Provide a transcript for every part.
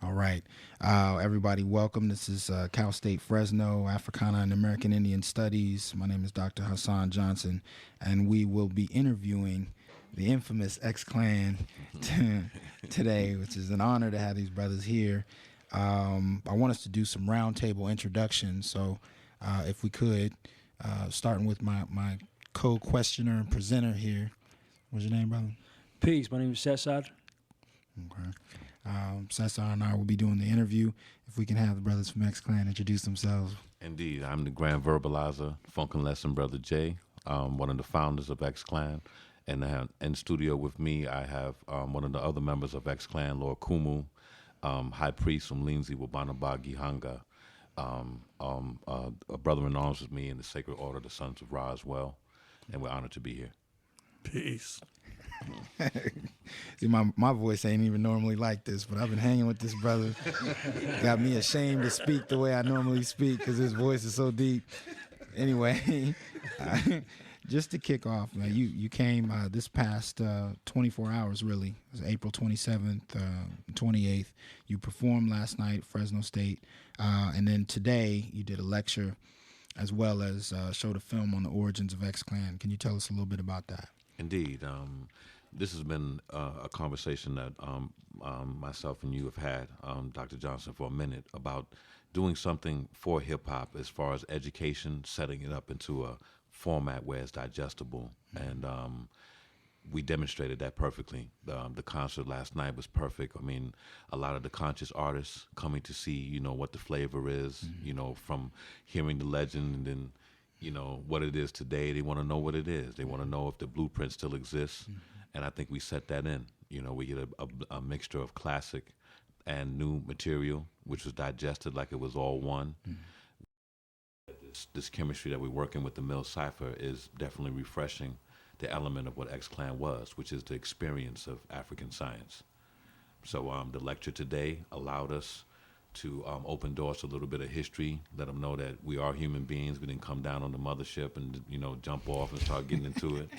All right. Everybody, welcome. This is Cal State Fresno, Africana and American Indian Studies. My name is Dr. Hassan Johnson, and we will be interviewing the infamous X-Clan today, which is an honor to have these brothers here. I want us to do some roundtable introductions, so if we could, starting with my co-questioner and presenter here. What's your name, brother? Peace. My name is Sessad. Okay. Cesar and I will be doing the interview. If we can have the brothers from X-Clan introduce themselves. Indeed. I'm the Grand Verbalizer, Funk and Lesson Brother Jay, one of the founders of X-Clan. And in studio with me, I have one of the other members of X-Clan, Lord Kumu, High Priest from Lindsay Wabanaba Gihanga, a brother-in-arms with me in the Sacred Order of the Sons of Ra as well. And we're honored to be here. Peace. See, my voice ain't even normally like this, but I've been hanging with this brother. Got me ashamed to speak the way I normally speak because his voice is so deep. Anyway, just to kick off, man, you came this past 24 hours, really. It was April 27th, 28th. You performed last night at Fresno State, and then today you did a lecture as well as showed a film on the origins of X-Clan. Can you tell us a little bit about that? Indeed. This has been a conversation that myself and you have had, Dr. Johnson, for a minute about doing something for hip-hop as far as education, setting it up into a format where it's digestible. And we demonstrated that perfectly. The concert last night was perfect. I mean, a lot of the conscious artists coming to see, what the flavor is, from hearing the legend and then what it is today. They want to know what it is. They want to know if the blueprint still exists. And I think we set that in. We get a mixture of classic and new material, which was digested like it was all one. This chemistry that we're working with the Mill Cipher is definitely refreshing the element of what X-Clan was, which is the experience of African science. So the lecture today allowed us to open doors to a little bit of history, let them know that we are human beings. We didn't come down on the mothership and, jump off and start getting into it.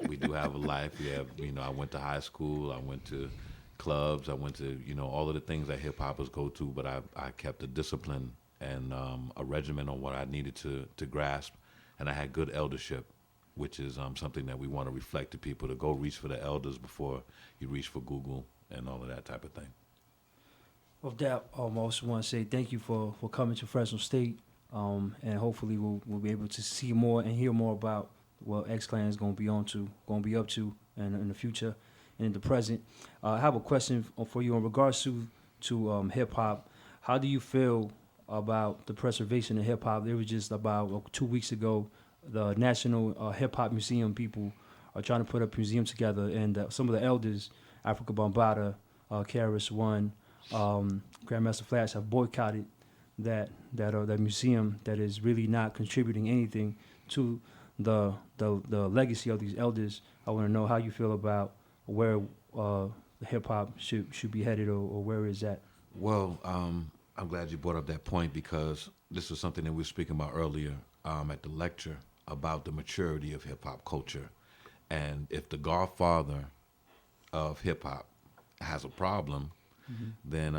We do have a life. We have, I went to high school. I went to clubs. I went to, all of the things that hip-hoppers go to, but I kept a discipline and a regimen on what I needed to grasp. And I had good eldership, which is something that we want to reflect to people, to go reach for the elders before you reach for Google and all of that type of thing. With that, I also want to say thank you for coming to Fresno State, and hopefully we'll be able to see more and hear more about what X-Clan is going to be up to in the future and in the present. I have a question for you in regards to hip-hop. How do you feel about the preservation of hip-hop? There was just about 2 weeks ago, the National Hip-Hop Museum people are trying to put a museum together, and some of the elders, Africa Bambaataa, KRS One, Grandmaster Flash, have boycotted that museum that is really not contributing anything to the legacy of these elders. I want to know how you feel about where hip hop should be headed, or where is that? Well, I'm glad you brought up that point, because this was something that we were speaking about earlier at the lecture about the maturity of hip hop culture, and if the godfather of hip hop has a problem, then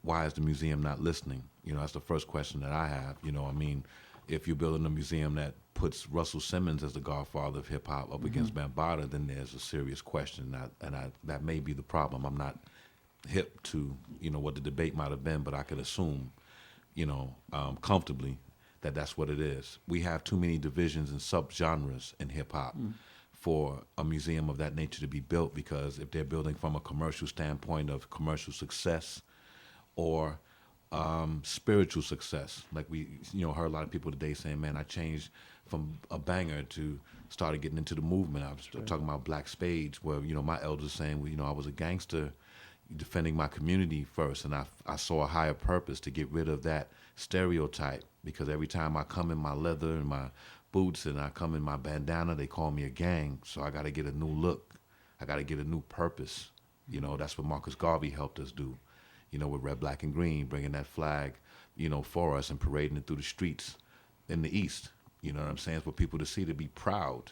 why is the museum not listening? That's the first question that I have. If you're building a museum that puts Russell Simmons as the godfather of hip hop up against Bambaataa, then there's a serious question. That may be the problem. I'm not hip to what the debate might have been, but I could assume, comfortably that that's what it is. We have too many divisions and subgenres in hip hop for a museum of that nature to be built, because if they're building from a commercial standpoint of commercial success or spiritual success, like we heard a lot of people today saying, man, I changed from a banger to started getting into the movement. I was talking about Black Spades, where my elders saying, I was a gangster defending my community first, and I saw a higher purpose to get rid of that stereotype, because every time I come in my leather and my boots and I come in my bandana, they call me a gang. So I got to get a new look. I got to get a new purpose. That's what Marcus Garvey helped us do, with red, black, and green, bringing that flag, for us and parading it through the streets in the East. You know what I'm saying? It's for people to see, to be proud.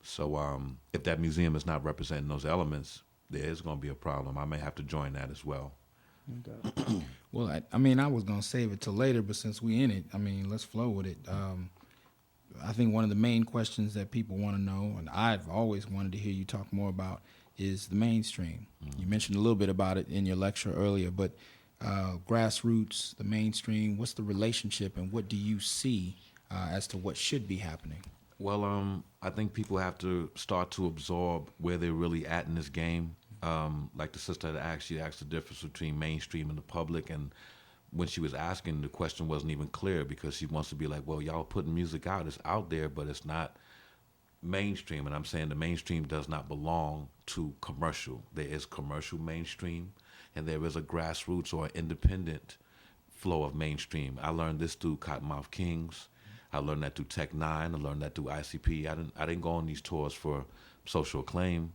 So if that museum is not representing those elements, there is going to be a problem. I may have to join that as well. Okay. Well, I mean, I was gonna save it till later, but since we in it, I mean, let's flow with it. I think one of the main questions that people want to know, and I've always wanted to hear you talk more about, is the mainstream. Mm-hmm. You mentioned a little bit about it in your lecture earlier, but grassroots, the mainstream, what's the relationship, and what do you see as to what should be happening? Well, I think people have to start to absorb where they're really at in this game. Like the sister that asked, she asked the difference between mainstream and the public, and when she was asking, the question wasn't even clear because she wants to be like, well, y'all putting music out, it's out there, but it's not mainstream. And I'm saying the mainstream does not belong to commercial. There is commercial mainstream, and there is a grassroots or independent flow of mainstream. I learned this through Cottonmouth Kings. I learned that through Tech Nine. I learned that through ICP. I didn't go on these tours for social acclaim.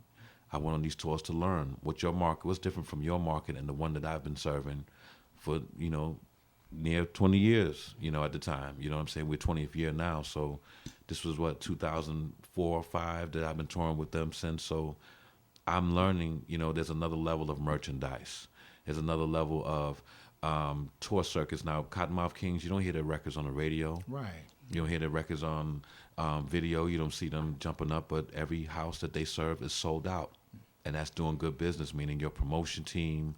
I went on these tours to learn what your market was different from your market and the one that I've been serving for, near 20 years, at the time. You know what I'm saying? We're 20th year now. So this was 2004 or 5 that I've been touring with them since. So I'm learning, there's another level of merchandise. There's another level of tour circuits. Now, Cottonmouth Kings, you don't hear their records on the radio. Right. You don't hear their records on video. You don't see them jumping up, but every house that they serve is sold out. And that's doing good business, meaning your promotion team,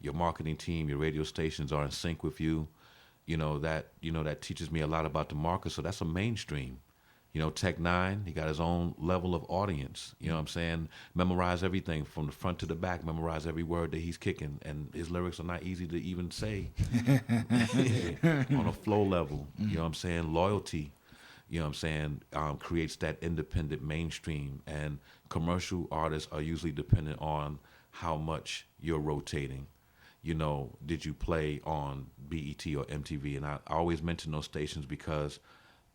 your marketing team, your radio stations are in sync with you. That teaches me a lot about the market. So that's a mainstream. Tech Nine, he got his own level of audience. You know what I'm saying? Memorize everything from the front to the back. Memorize every word that he's kicking. And his lyrics are not easy to even say on a flow level. You know what I'm saying? Loyalty, creates that independent mainstream. And commercial artists are usually dependent on how much you're rotating. Did you play on BET or MTV? And I always mention those stations because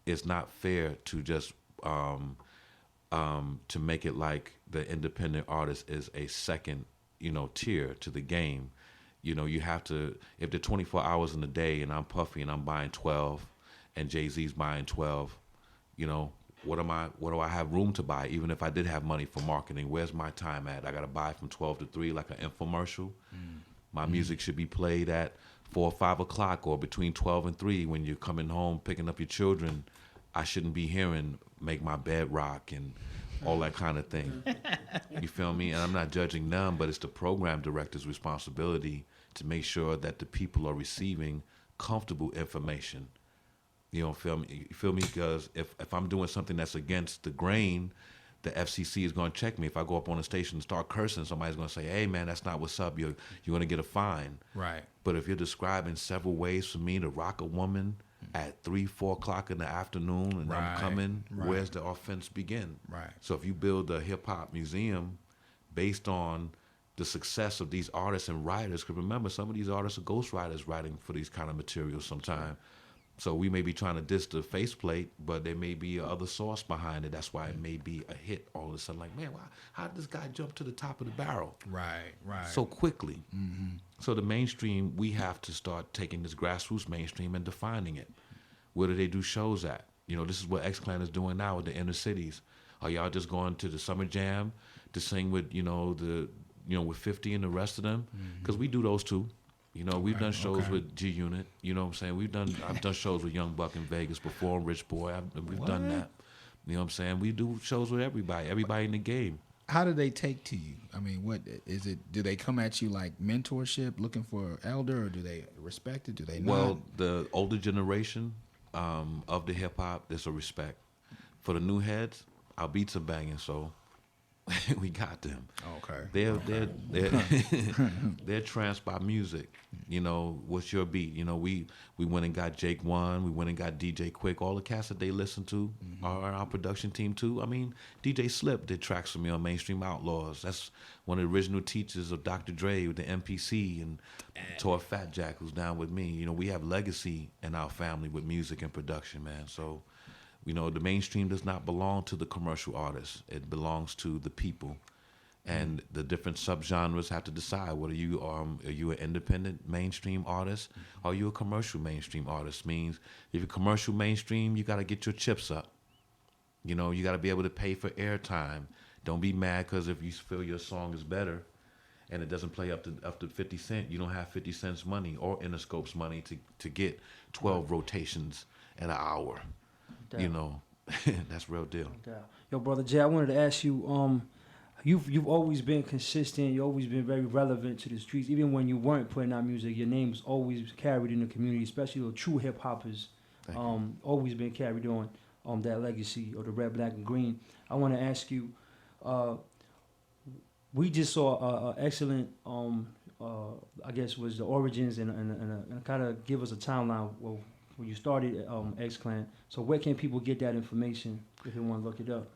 it's not fair to just to make it like the independent artist is a second, tier to the game. You have to, if they're 24 hours in a day and I'm Puffy and I'm buying 12 and Jay-Z's buying 12, what do I have room to buy? Even if I did have money for marketing, where's my time at? I got to buy from 12 to 3 like an infomercial. My music should be played at 4 or 5 o'clock or between 12 and 3 when you're coming home, picking up your children. I shouldn't be hearing Make My Bed Rock and all that kind of thing. You feel me? And I'm not judging them, but it's the program director's responsibility to make sure that the people are receiving comfortable information. You don't feel me? You feel me? Because if I'm doing something that's against the grain, the FCC is going to check me. If I go up on a station and start cursing, somebody's going to say, hey, man, that's not what's up. You're going to get a fine. Right. But if you're describing several ways for me to rock a woman at 3, 4 o'clock in the afternoon and I'm coming, where's the offense begin? Right. So if you build a hip-hop museum based on the success of these artists and writers, because remember, some of these artists are ghostwriters writing for these kind of materials sometimes. So we may be trying to diss the faceplate, but there may be other source behind it. That's why it may be a hit all of a sudden. Like, man, how did this guy jump to the top of the barrel? Right. So quickly. Mm-hmm. So the mainstream, we have to start taking this grassroots mainstream and defining it. Where do they do shows at? This is what X-Clan is doing now with the inner cities. Are y'all just going to the Summer Jam to sing with, with 50 and the rest of them? Because we do those too. We've done shows with G Unit. You know what I'm saying? I've done shows with Young Buck in Vegas before, Rich Boy. We've done that. You know what I'm saying? We do shows with everybody in the game. How do they take to you? I mean, what is it? Do they come at you like mentorship, looking for elder, or do they respect it? Do they not? Well, the older generation of the hip hop, there's a respect. For the new heads, our beats are banging, so we got them. Okay. They're tranced by music. What's your beat? We went and got Jake One. We went and got DJ Quick. All the cats that they listen to are our production team too. I mean, DJ Slip did tracks for me on Mainstream Outlaws. That's one of the original teachers of Dr. Dre with the MPC and Tor Fat Jack, who's down with me. We have legacy in our family with music and production, man. So. The mainstream does not belong to the commercial artists. It belongs to the people. And the different subgenres have to decide, what are you an independent mainstream artist or are you a commercial mainstream artist? Means if you're commercial mainstream, you got to get your chips up. You got to be able to pay for airtime. Don't be mad because if you feel your song is better, and it doesn't play up to 50 cents, you don't have 50 cents money or Interscope's money to get 12 rotations in an hour. You know, that's real deal. Yo, Brother Jay, I wanted to ask you, you've always been consistent. You've always been very relevant to the streets. Even when you weren't putting out music, your name was always carried in the community, especially the true hip hoppers. Always been carried on that legacy of the red, black, and green. I want to ask you, we just saw an excellent, I guess, was the origins and kind of give us a timeline when you started X-Clan. So where can people get that information if they want to look it up?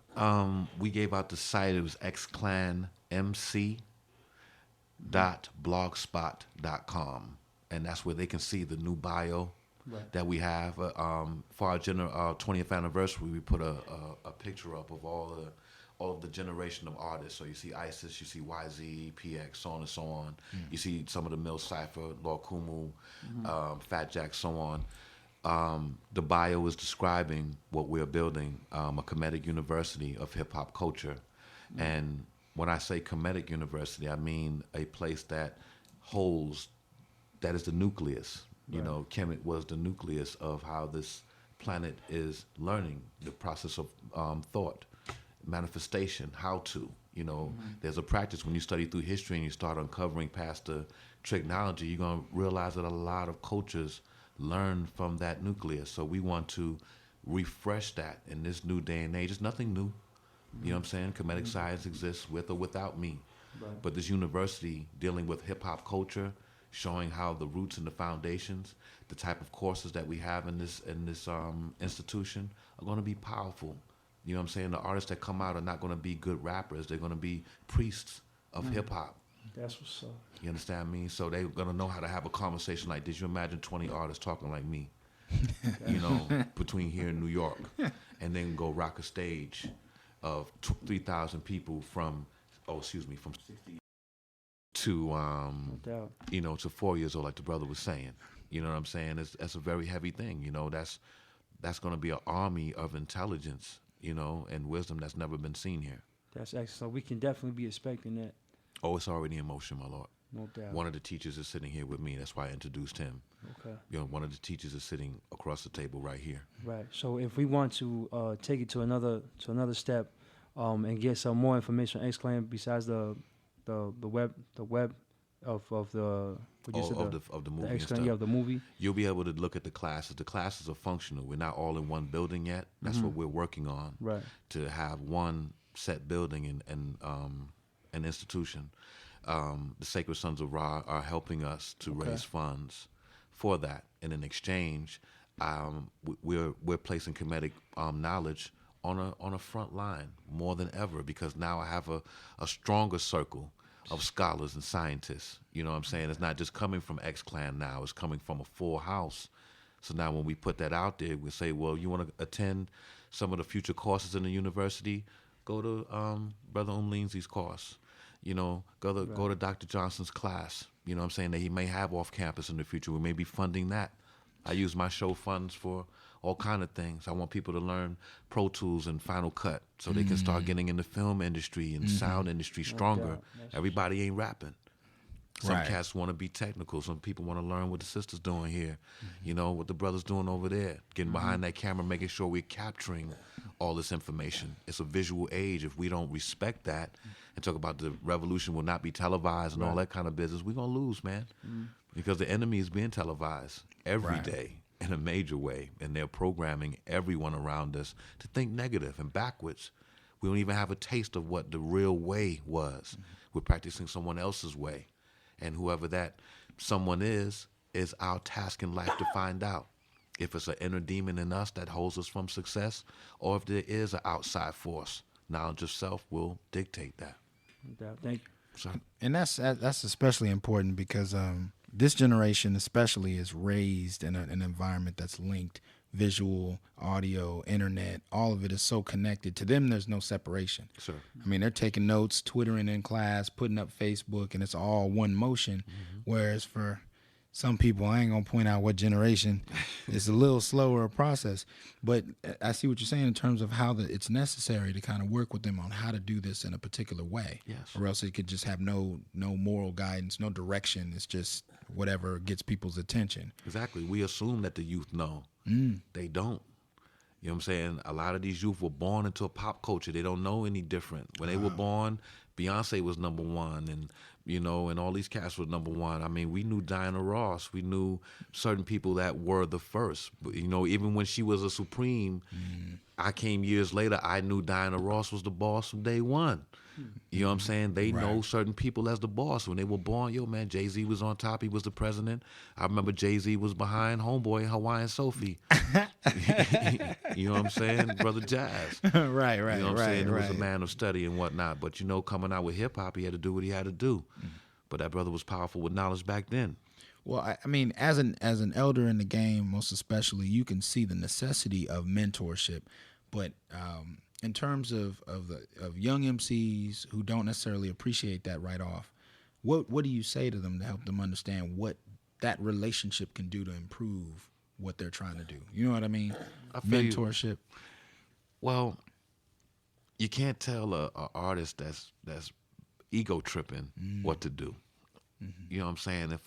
We gave out the site. It was xclanmc.blogspot.com, and that's where they can see the new bio that we have. For our 20th anniversary, we put a picture up of all of the generation of artists. So you see ISIS, you see YZ, PX, so on and so on. You see some of the Mill Cypher, Lord Kumu, Fat Jack, so on. The bio is describing what we're building, a comedic university of hip-hop culture. And when I say comedic university, I mean a place that is the nucleus. You know, Kemet was the nucleus of how this planet is learning, the process of thought, manifestation, how to. You know, there's a practice when you study through history and you start uncovering past the technology, you're going to realize that a lot of cultures learn from that nucleus. So we want to refresh that in this new day and age. It's nothing new. You know what I'm saying? Comedic science exists with or without me. But this university dealing with hip-hop culture, showing how the roots and the foundations, the type of courses that we have in this institution are going to be powerful. You know what I'm saying? The artists that come out are not going to be good rappers. They're going to be priests of hip-hop. That's what's up. You understand me? So they're going to know how to have a conversation like this. You imagine 20 artists talking like me, you know, between here and New York, and then go rock a stage of 3,000 people from 60 to, you know, to 4 years old, like the brother was saying. You know what I'm saying? That's a very heavy thing. You know, that's going to be an army of intelligence, you know, and wisdom that's never been seen here. That's excellent. So we can definitely be expecting that. Oh, it's already in motion, my lord. No doubt. One of the teachers is sitting here with me. That's why I introduced him. Okay. You know, one of the teachers is sitting across the table right here. Right. So if we want to take it to another step, and get some more information on X-Clan besides the web of the movie and X-Clan, stuff. of the movie. You'll be able to look at the classes. The classes are functional. We're not all in one building yet. That's what we're working on. Right. To have one set building and an institution. The Sacred Sons of Ra are helping us to raise funds for that. And in exchange, we're placing comedic knowledge on a front line more than ever, because now I have a stronger circle of scholars and scientists. You know what I'm saying? It's not just coming from X-Clan now. It's coming from a full house. So now when we put that out there, we say, well, you want to attend some of the future courses in the university? Go to Brother Lindsay's course. You know, go to Dr. Johnson's class. You know what I'm saying? That he may have off campus in the future. We may be funding that. I use my show funds for all kind of things. I want people to learn Pro Tools and Final Cut so they can start getting in the film industry and sound industry stronger. Everybody ain't rapping. Some cats want to be technical. Some people want to learn what the sister's doing here. You know, what the brother's doing over there. Getting behind that camera, making sure we're capturing all this information. It's a visual age. If we don't respect that and talk about the revolution will not be televised and all that kind of business, we're going to lose, man. Because the enemy is being televised every day in a major way. And they're programming everyone around us to think negative and backwards. We don't even have a taste of what the real way was. We're practicing someone else's way. And whoever that someone is our task in life to find out. If it's an inner demon in us that holds us from success, or if there is an outside force, knowledge of self will dictate that. Thank you. So, and that's especially important because this generation especially is raised in an environment that's linked, visual, audio, internet, all of it is so connected. To them, there's no separation. sure. I mean, they're taking notes, twittering in class, putting up Facebook, and it's all one motion. Whereas for some people, I ain't gonna point out what generation, it's a little slower a process. But I see what you're saying in terms of how it's necessary to kind of work with them on how to do this in a particular way. Yes. Or else it could just have no moral guidance, no direction. It's just whatever gets people's attention. Exactly. We assume that the youth know. They don't. You know what I'm saying? A lot of these youth were born into a pop culture. They don't know any different. When they were born, Beyonce was number one, and and all these cats were number one. I mean, we knew Diana Ross. We knew certain people that were the first. But, even when she was a Supreme, I came years later, I knew Diana Ross was the boss from day one. You know what I'm saying? They know certain people as the boss. When they were born, man, Jay-Z was on top. He was the president. I remember Jay-Z was behind Homeboy and Hawaiian Sophie. You know what I'm saying? Brother Jazz. Right. You know what I'm saying? He was a man of study and whatnot. But, coming out with hip-hop, he had to do what he had to do. But that brother was powerful with knowledge back then. Well, I mean, as an elder in the game, most especially, you can see the necessity of mentorship. But in terms of young MCs who don't necessarily appreciate that right off, what do you say to them to help them understand what that relationship can do to improve what they're trying to do? You know what I mean? Mentorship. Well, you can't tell a artist that's ego tripping what to do. You know what I'm saying? If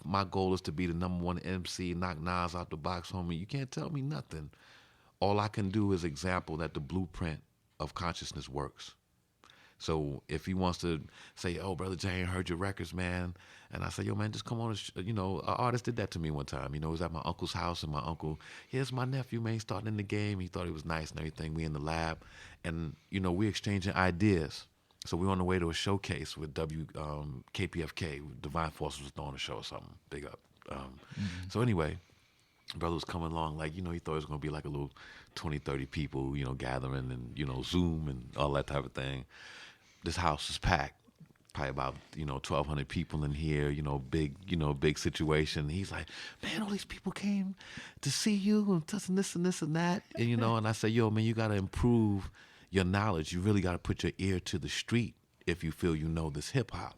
my goal is to be the number one MC, knock Nas out the box, homie, you can't tell me nothing. All I can do is example that the blueprint of consciousness works. So if he wants to say, "Oh, Brother Jay, I heard your records, man," and I say, "Yo, man, just come on," an artist did that to me one time. He was at my uncle's house, and my uncle, "Here's my nephew, man, he's starting in the game." He thought he was nice and everything. We in the lab, and we exchanging ideas. So we on the way to a showcase with KPFK. Divine Force was throwing a show or something. Big up. So anyway, brother was coming along like, he thought it was going to be like a little 20, 30 people, gathering and, Zoom and all that type of thing. This house is packed. Probably about, 1,200 people in here, big situation. He's like, "Man, all these people came to see you and this and that. And, and I say, "Yo, man, you got to improve your knowledge. You really got to put your ear to the street if you feel this hip hop.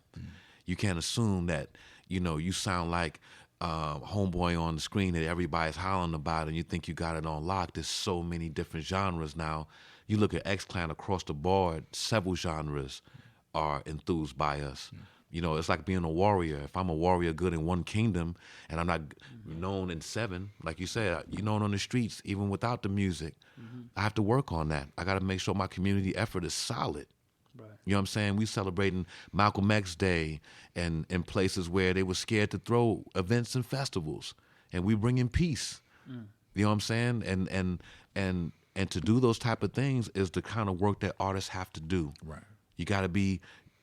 You can't assume that, you sound like Homeboy on the screen that everybody's hollering about and you think you got it on lock. There's so many different genres now. You look at X-Clan across the board, several genres are enthused by us. It's like being a warrior. If I'm a warrior good in one kingdom and I'm not known in seven, like you said, you're known on the streets even without the music. I have to work on that. I got to make sure my community effort is solid. Right. You know what I'm saying? We celebrating Malcolm X Day and in places where they were scared to throw events and festivals, and we bring in peace. You know what I'm saying? And to do those type of things is the kind of work that artists have to do. Right. You got to be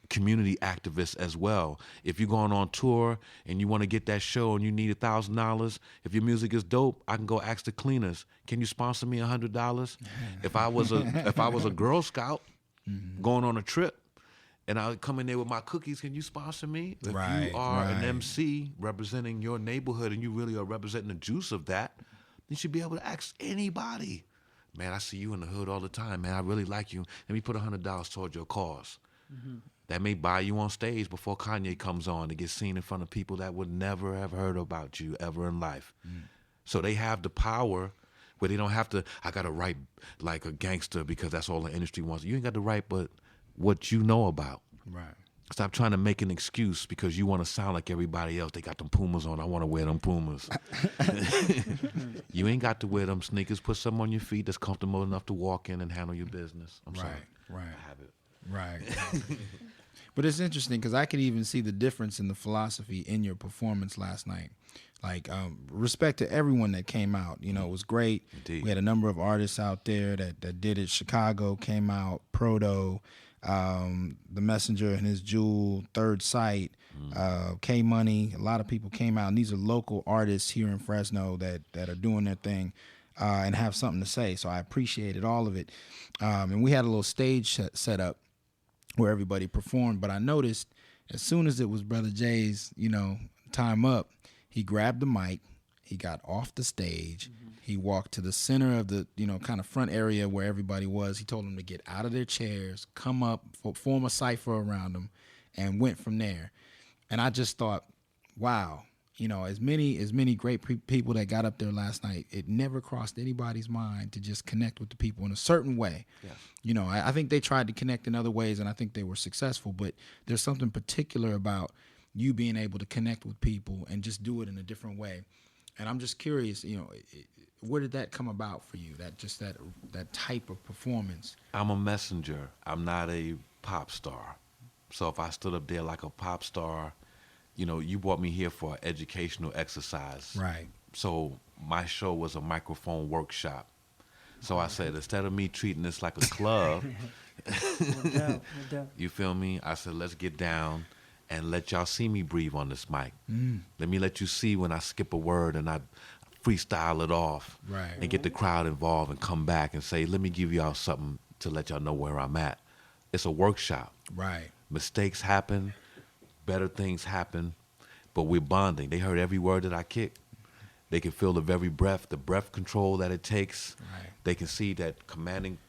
community activists as well. If you're going on tour and you want to get that show and you need $1,000, if your music is dope, I can go ask the cleaners, "Can you sponsor me $100?" If I was a Girl Scout going on a trip and I come in there with my cookies, "Can you sponsor me?" If you are an MC representing your neighborhood and you really are representing the juice of that, you should be able to ask anybody. "Man, I see you in the hood all the time, man. I really like you. Let me put $100 towards your cause." That may buy you on stage before Kanye comes on to get seen in front of people that would never have heard about you ever in life. So they have the power where they don't have to, "I got to write like a gangster because that's all the industry wants." You ain't got to write but what you know about. Right. Stop trying to make an excuse because you want to sound like everybody else. They got them Pumas on. I want to wear them Pumas. You ain't got to wear them sneakers. Put something on your feet that's comfortable enough to walk in and handle your business. I'm sorry. Right. I have it. Right. But it's interesting because I could even see the difference in the philosophy in your performance last night. Like, respect to everyone that came out. It was great. Indeed. We had a number of artists out there that did it. Chicago came out, Proto, The Messenger and his Jewel, Third Sight, K Money. A lot of people came out, and these are local artists here in Fresno that are doing their thing and have something to say. So I appreciated all of it. And we had a little stage set up where everybody performed. But I noticed as soon as it was Brother Jay's, time up, he grabbed the mic, he got off the stage, he walked to the center of the, kind of front area where everybody was. He told them to get out of their chairs, come up, form a cipher around them, and went from there. And I just thought, wow, as many great people that got up there last night, it never crossed anybody's mind to just connect with the people in a certain way. Yes. I think they tried to connect in other ways, and I think they were successful, but there's something particular about you being able to connect with people and just do it in a different way. And I'm just curious, where did that come about for you, that type of performance? I'm a messenger. I'm not a pop star. So if I stood up there like a pop star, you brought me here for an educational exercise. Right. So my show was a microphone workshop. So I said, instead of me treating this like a club, No doubt. you feel me? I said, let's get down and let y'all see me breathe on this mic. Let me let you see when I skip a word and I freestyle it off. Right. And get the crowd involved and come back and say, let me give y'all something to let y'all know where I'm at. It's a workshop. Right. Mistakes happen. Better things happen, but we're bonding. They heard every word that I kicked. They can feel the very breath, the breath control that it takes. Right. They can see that commanding,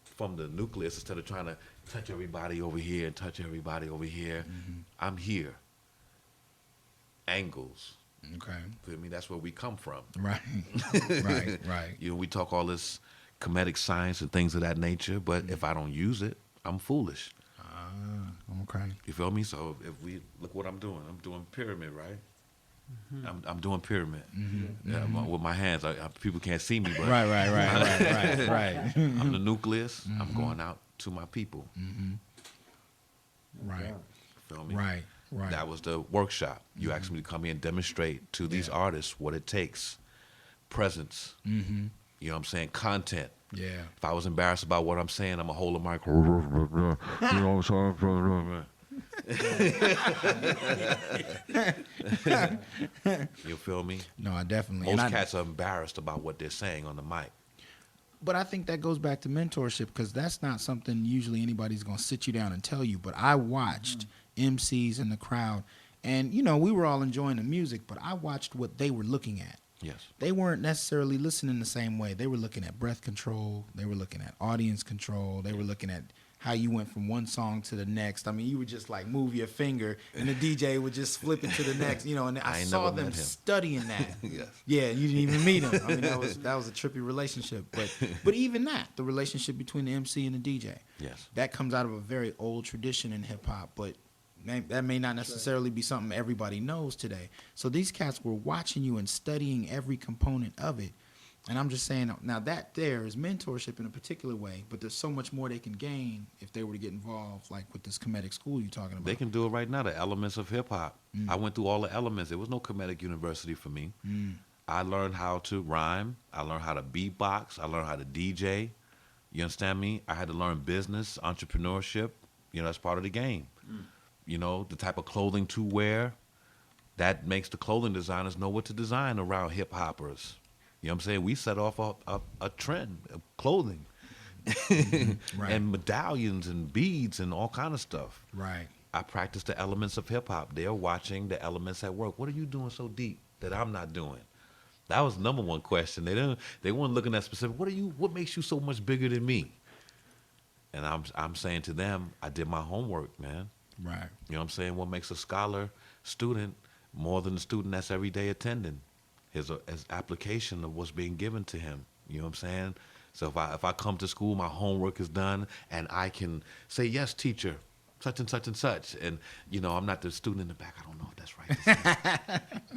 from the nucleus instead of trying to touch everybody over here and touch everybody over here. I'm here. Angles. Okay. Feel me? That's where we come from. Right. Right. We talk all this comedic science and things of that nature, but if I don't use it, I'm foolish. Okay. You feel me? So if we look what I'm doing pyramid, right? I'm doing pyramid. Yeah, with my hands. People can't see me, but Right. I'm the nucleus. I'm going out to my people. Right. Feel me? Right. That was the workshop. You asked me to come here and demonstrate to these artists what it takes. Presence. You know what I'm saying? Content. Yeah. If I was embarrassed about what I'm saying, I'm going to hold a mic. You know what I'm saying? You feel me? No, I definitely. Most cats are embarrassed about what they're saying on the mic. But I think that goes back to mentorship, because that's not something usually anybody's going to sit you down and tell you. But I watched MCs in the crowd, and, we were all enjoying the music, but I watched what they were looking at. Yes. They weren't necessarily listening the same way. They were looking at breath control. They were looking at audience control. They were looking at how you went from one song to the next. I mean, you would just like move your finger, and the DJ would just flip it to the next. And I saw them studying that. Yes. Yeah, you didn't even meet him. I mean, that was a trippy relationship. But even that, the relationship between the MC and the DJ, Yes. that comes out of a very old tradition in hip hop. But that may not necessarily be something everybody knows today. So these cats were watching you and studying every component of it. And I'm just saying, now that there is mentorship in a particular way, but there's so much more they can gain if they were to get involved, like with this comedic school you're talking about. They can do it right now, the elements of hip-hop. I went through all the elements. There was no comedic university for me. I learned how to rhyme. I learned how to beatbox. I learned how to DJ. You understand me? I had to learn business, entrepreneurship. That's part of the game. The type of clothing to wear, that makes the clothing designers know what to design around hip-hoppers. You know what I'm saying? We set off a trend of clothing and medallions and beads and all kind of stuff. Right. I practice the elements of hip-hop. They're watching the elements at work. What are you doing so deep that I'm not doing? That was the number one question. They weren't looking at specific. What makes you so much bigger than me? And I'm saying to them, I did my homework, man. Right. You know what I'm saying? What makes a scholar student more than the student that's every day attending? His application of what's being given to him. You know what I'm saying? So if I come to school, my homework is done, and I can say, yes, teacher, such and such and such. And, I'm not the student in the back. I don't know if that's right to say.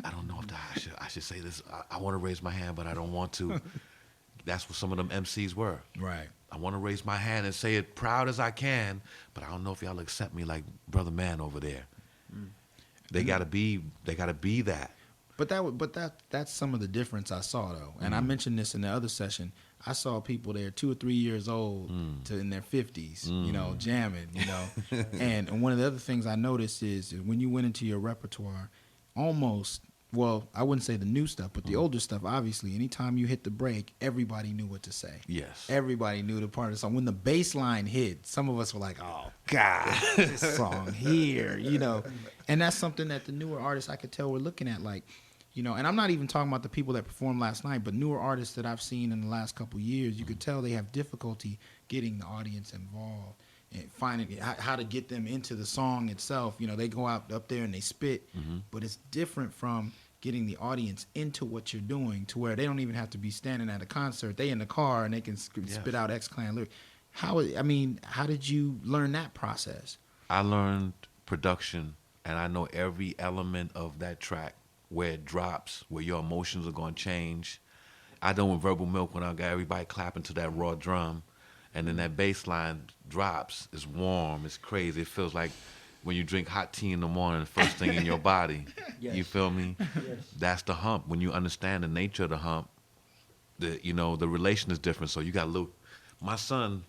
I don't know if I should say this. I want to raise my hand, but I don't want to. That's what some of them MCs were. Right. I want to raise my hand and say it proud as I can, but I don't know if y'all accept me like Brother Man over there. They gotta be that. But that's some of the difference I saw though. And I mentioned this in the other session. I saw people there 2 or 3 years old to in their 50s, jamming, And one of the other things I noticed is when you went into your repertoire, almost, well, I wouldn't say the new stuff, but the older stuff, obviously, anytime you hit the break, everybody knew what to say. Yes. Everybody knew the part of the song. When the bass line hit, some of us were like, oh, God, this song here, And that's something that the newer artists I could tell were looking at, like, and I'm not even talking about the people that performed last night, but newer artists that I've seen in the last couple of years, you could tell they have difficulty getting the audience involved. and finding how to get them into the song itself. You know, they go out up there and they spit, but it's different from getting the audience into what you're doing to where they don't even have to be standing at a concert. They in the car and they can spit out X-Clan lyrics. How did you learn that process? I learned production, and I know every element of that track, where it drops, where your emotions are going to change. I know with Verbal Milk, when I got everybody clapping to that raw drum, and then that bass line drops, it's warm, it's crazy. It feels like when you drink hot tea in the morning, the first thing in your body. Yes. You feel me? Yes. That's the hump. When you understand the nature of the hump, the relation is different. So you got my son,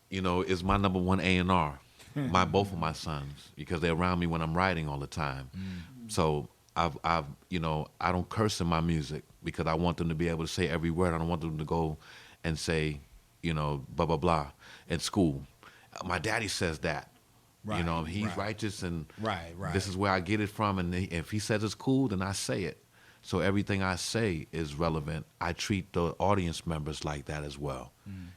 is my number one A&R. Both of my sons, because they're around me when I'm writing all the time. So I don't curse in my music because I want them to be able to say every word. I don't want them to go and say, blah, blah, blah in school. My daddy says that. Right, He's right. righteous, and Right. this is where I get it from. And if he says it's cool, then I say it. So everything I say is relevant. I treat the audience members like that as well.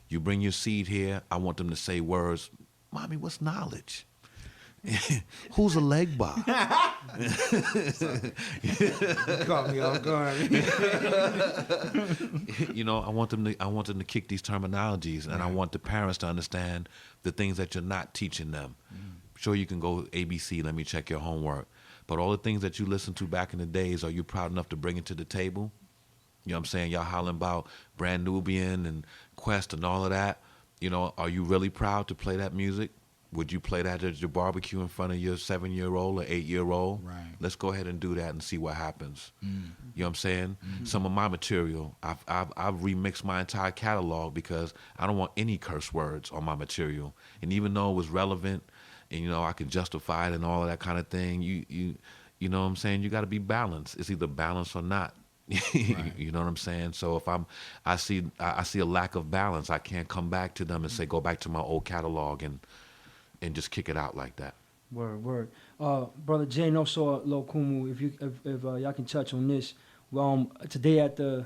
You bring your seed here, I want them to say words. Mommy, what's knowledge? Who's a leg bar? You caught me off guard. I want them to kick these terminologies, and I want the parents to understand the things that you're not teaching them. Sure, you can go ABC, let me check your homework. But all the things that you listened to back in the days, are you proud enough to bring it to the table? You know what I'm saying? Y'all hollering about Brand Nubian and Quest and all of that. Are you really proud to play that music? Would you play that at your barbecue in front of your 7-year-old or 8-year-old? Right. Let's go ahead and do that and see what happens. You know what I'm saying? Some of my material, I've remixed my entire catalog because I don't want any curse words on my material. And even though it was relevant, and I can justify it and all of that kind of thing, you know what I'm saying? You got to be balanced. It's either balance or not. Right. You know what I'm saying? So if I see a lack of balance, I can't come back to them and say, go back to my old catalog and just kick it out like that. Word. Brother Jay, also Lokumu, if y'all can touch on this. Today at the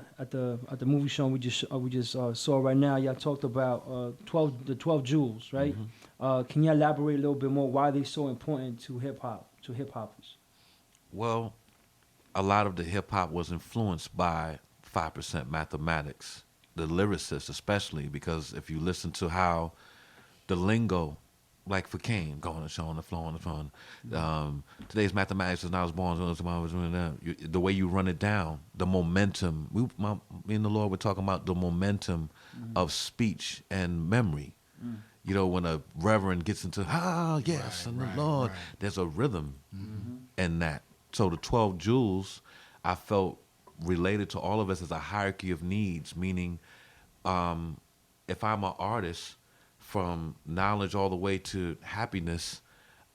movie show we just saw right now, y'all talked about the 12 jewels, right? Can you elaborate a little bit more why they're so important to hip hoppers? Well, a lot of the hip hop was influenced by 5% mathematics, the lyricists especially, because if you listen to how the lingo, like for Kane, going and showing the flow on the phone. Today's mathematics is not as born as tomorrow. The way you run it down, the momentum. Me and the Lord were talking about the momentum of speech and memory. When a reverend gets into, yes, and the Lord, there's a rhythm in that. So the 12 jewels, I felt related to all of us as a hierarchy of needs, meaning if I'm an artist, from knowledge all the way to happiness,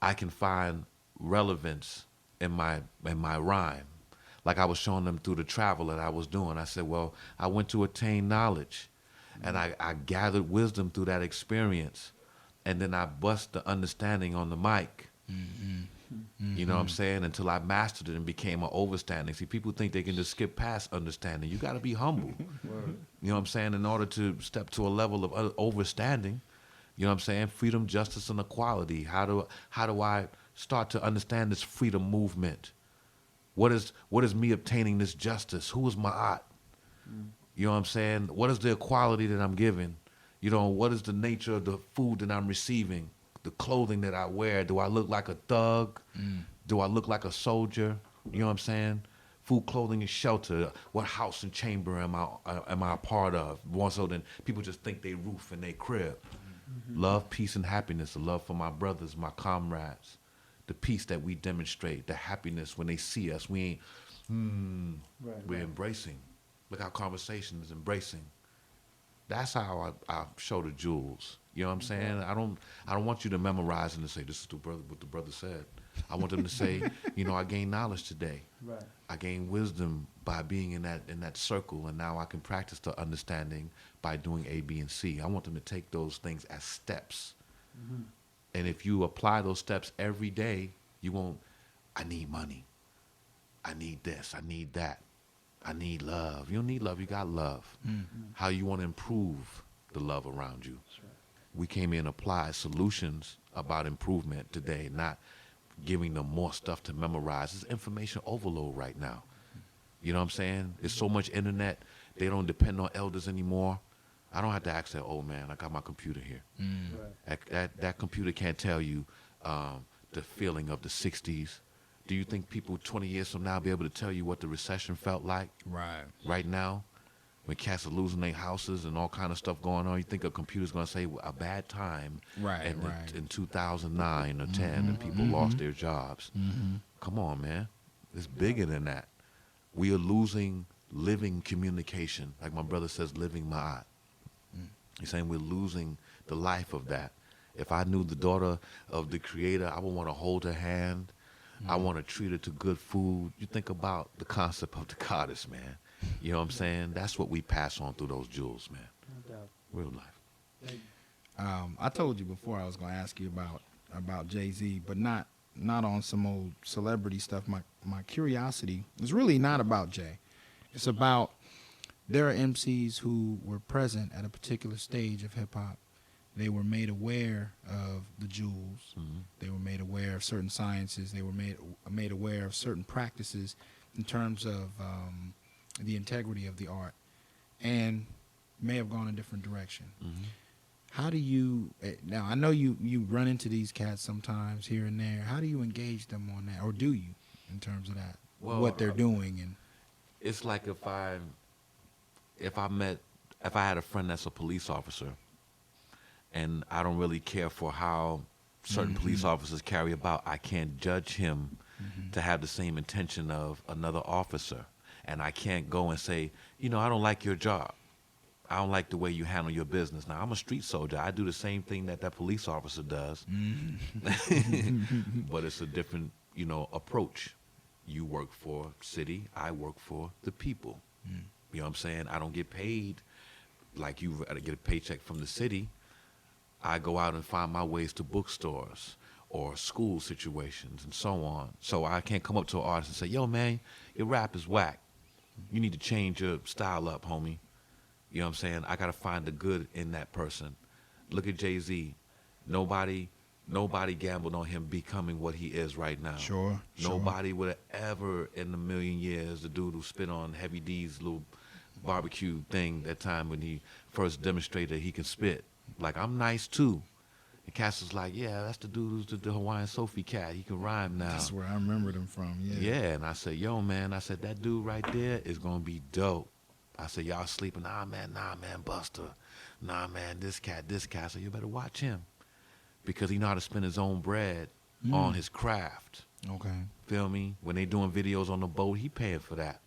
I can find relevance in my rhyme. Like I was showing them through the travel that I was doing. I said, well, I went to attain knowledge, and I gathered wisdom through that experience, and then I bust the understanding on the mic. You know what I'm saying? Until I mastered it and became an overstanding. See, people think they can just skip past understanding. You got to be humble. You know what I'm saying? In order to step to a level of overstanding. You know what I'm saying? Freedom, justice, and equality. How do I start to understand this freedom movement? What is me obtaining this justice? Who is my art? You know what I'm saying? What is the equality that I'm giving? What is the nature of the food that I'm receiving? The clothing that I wear? Do I look like a thug? Do I look like a soldier? You know what I'm saying? Food, clothing, and shelter. What house and chamber am I a part of? More so than people just think they roof in their crib. Love, peace, and happiness. The love for my brothers, my comrades. The peace that we demonstrate. The happiness when they see us. We ain't, we're embracing. Look how conversation is embracing. That's how I show the jewels. You know what I'm saying? I don't want you to memorize and to say, this is what the brother said. I want them to say, I gained knowledge today. Right. I gained wisdom by being in that circle, and now I can practice the understanding by doing A, B, and C. I want them to take those things as steps. And if you apply those steps every day, you won't, I need money. I need this. I need that. I need love. You don't need love. You got love. How you want to improve the love around you. We came in and applied solutions about improvement today, not giving them more stuff to memorize. It's information overload right now. You know what I'm saying? There's so much internet. They don't depend on elders anymore. I don't have to ask that old man. I got my computer here. Right. That computer can't tell you the feeling of the 60s. Do you think people 20 years from now will be able to tell you what the recession felt like right now? When cats are losing their houses and all kind of stuff going on, you think a computer's going to say a bad time in 2009 or 10 and people lost their jobs. Come on, man. It's bigger than that. We are losing living communication. Like my brother says, living ma'at. He's saying we're losing the life of that. If I knew the daughter of the Creator, I would want to hold her hand. I want to treat her to good food. You think about the concept of the goddess, man. You know what I'm saying? That's what we pass on through those jewels, man. No doubt. Real life. I told you before I was going to ask you about Jay-Z, but not on some old celebrity stuff. My curiosity is really not about Jay. It's about there are MCs who were present at a particular stage of hip-hop. They were made aware of the jewels. They were made aware of certain sciences. They were made aware of certain practices in terms of the integrity of the art, and may have gone a different direction. How do you, now I know you run into these cats sometimes here and there. How do you engage them on that, or do you, in terms of that, Well, what they're doing? And it's like if I had a friend that's a police officer, and I don't really care for how certain police officers carry about, I can't judge him to have the same intention of another officer. And I can't go and say, I don't like your job. I don't like the way you handle your business. Now, I'm a street soldier. I do the same thing that police officer does. But it's a different, approach. You work for city. I work for the people. You know what I'm saying? I don't get paid like you get a paycheck from the city. I go out and find my ways to bookstores or school situations and so on. So I can't come up to an artist and say, yo, man, your rap is whack. You need to change your style up, homie. You know what I'm saying? I got to find the good in that person. Look at Jay-Z. Nobody gambled on him becoming what he is right now. Sure. Nobody would have ever in a million years, the dude who spit on Heavy D's little barbecue thing that time when he first demonstrated he can spit. Like, I'm nice too. And Cass was like, yeah, that's the dude who's the Hawaiian Sophie cat. He can rhyme now. That's where I remembered him from, Yeah, and I said, yo, man, that dude right there is going to be dope. I said, y'all sleeping? Nah, man, Buster. Nah, man, this cat. I said, you better watch him. Because he know how to spend his own bread on his craft. Okay. Feel me? When they doing videos on the boat, he paying for that.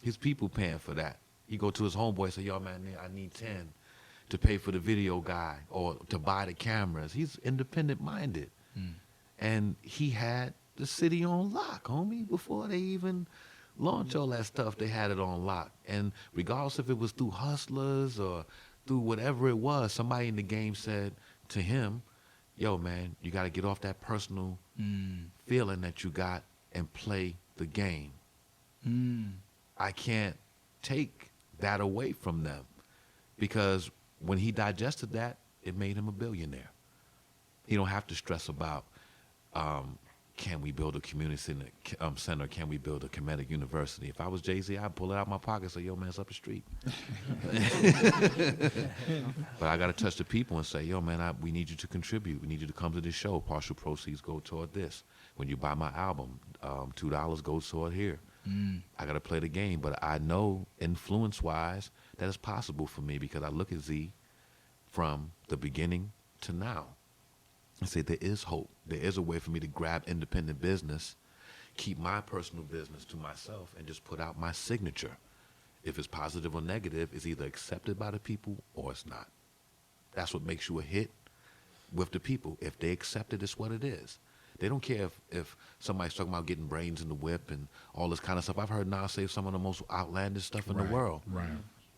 His people paying for that. He go to his homeboy and say, yo, man, I need 10 to pay for the video guy or to buy the cameras. He's independent-minded. And he had the city on lock, homie, before they even launched all that stuff. They had it on lock. And regardless if it was through hustlers or through whatever it was, somebody in the game said to him, yo, man, you got to get off that personal feeling that you got and play the game. I can't take that away from them because when he digested that, it made him a billionaire. He don't have to stress about, can we build a community center? Can we build a comedic university? If I was Jay-Z, I'd pull it out of my pocket and say, yo, man, it's up the street. But I got to touch the people and say, yo, man, we need you to contribute. We need you to come to this show. Partial proceeds go toward this. When you buy my album, $2 goes toward here. I got to play the game. But I know, influence-wise, that it's possible for me because I look at Z from the beginning to now and say there is hope. There is a way for me to grab independent business, keep my personal business to myself, and just put out my signature. If it's positive or negative, it's either accepted by the people or it's not. That's what makes you a hit with the people. If they accept it, it's what it is. They don't care if somebody's talking about getting brains in the whip and all this kind of stuff. I've heard Nas say some of the most outlandish stuff in the world. Right.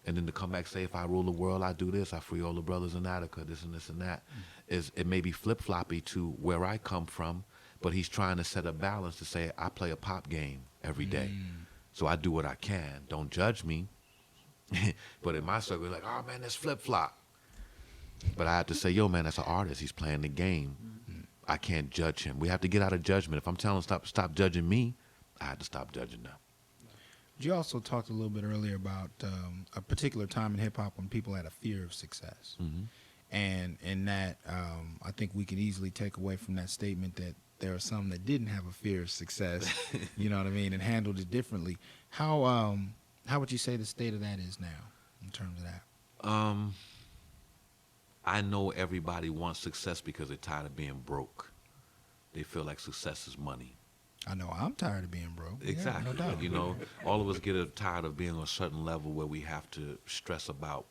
And then to come back and say, if I rule the world, I do this. I free all the brothers in Attica, this and this and that. It may be flip-floppy to where I come from, but he's trying to set a balance to say, I play a pop game every day. So I do what I can. Don't judge me. But in my circle, like, oh, man, that's flip-flop. But I have to say, yo, man, that's an artist. He's playing the game. I can't judge him. We have to get out of judgment. If I'm telling him stop judging me, I have to stop judging them. You also talked a little bit earlier about a particular time in hip hop when people had a fear of success. Mm-hmm. And in that, I think we could easily take away from that statement that there are some that didn't have a fear of success, you know what I mean, and handled it differently. How would you say the state of that is now in terms of that? I know everybody wants success because they're tired of being broke. They feel like success is money. I know I'm tired of being broke. Exactly. Yeah, no doubt. You know, all of us get tired of being on a certain level where we have to stress about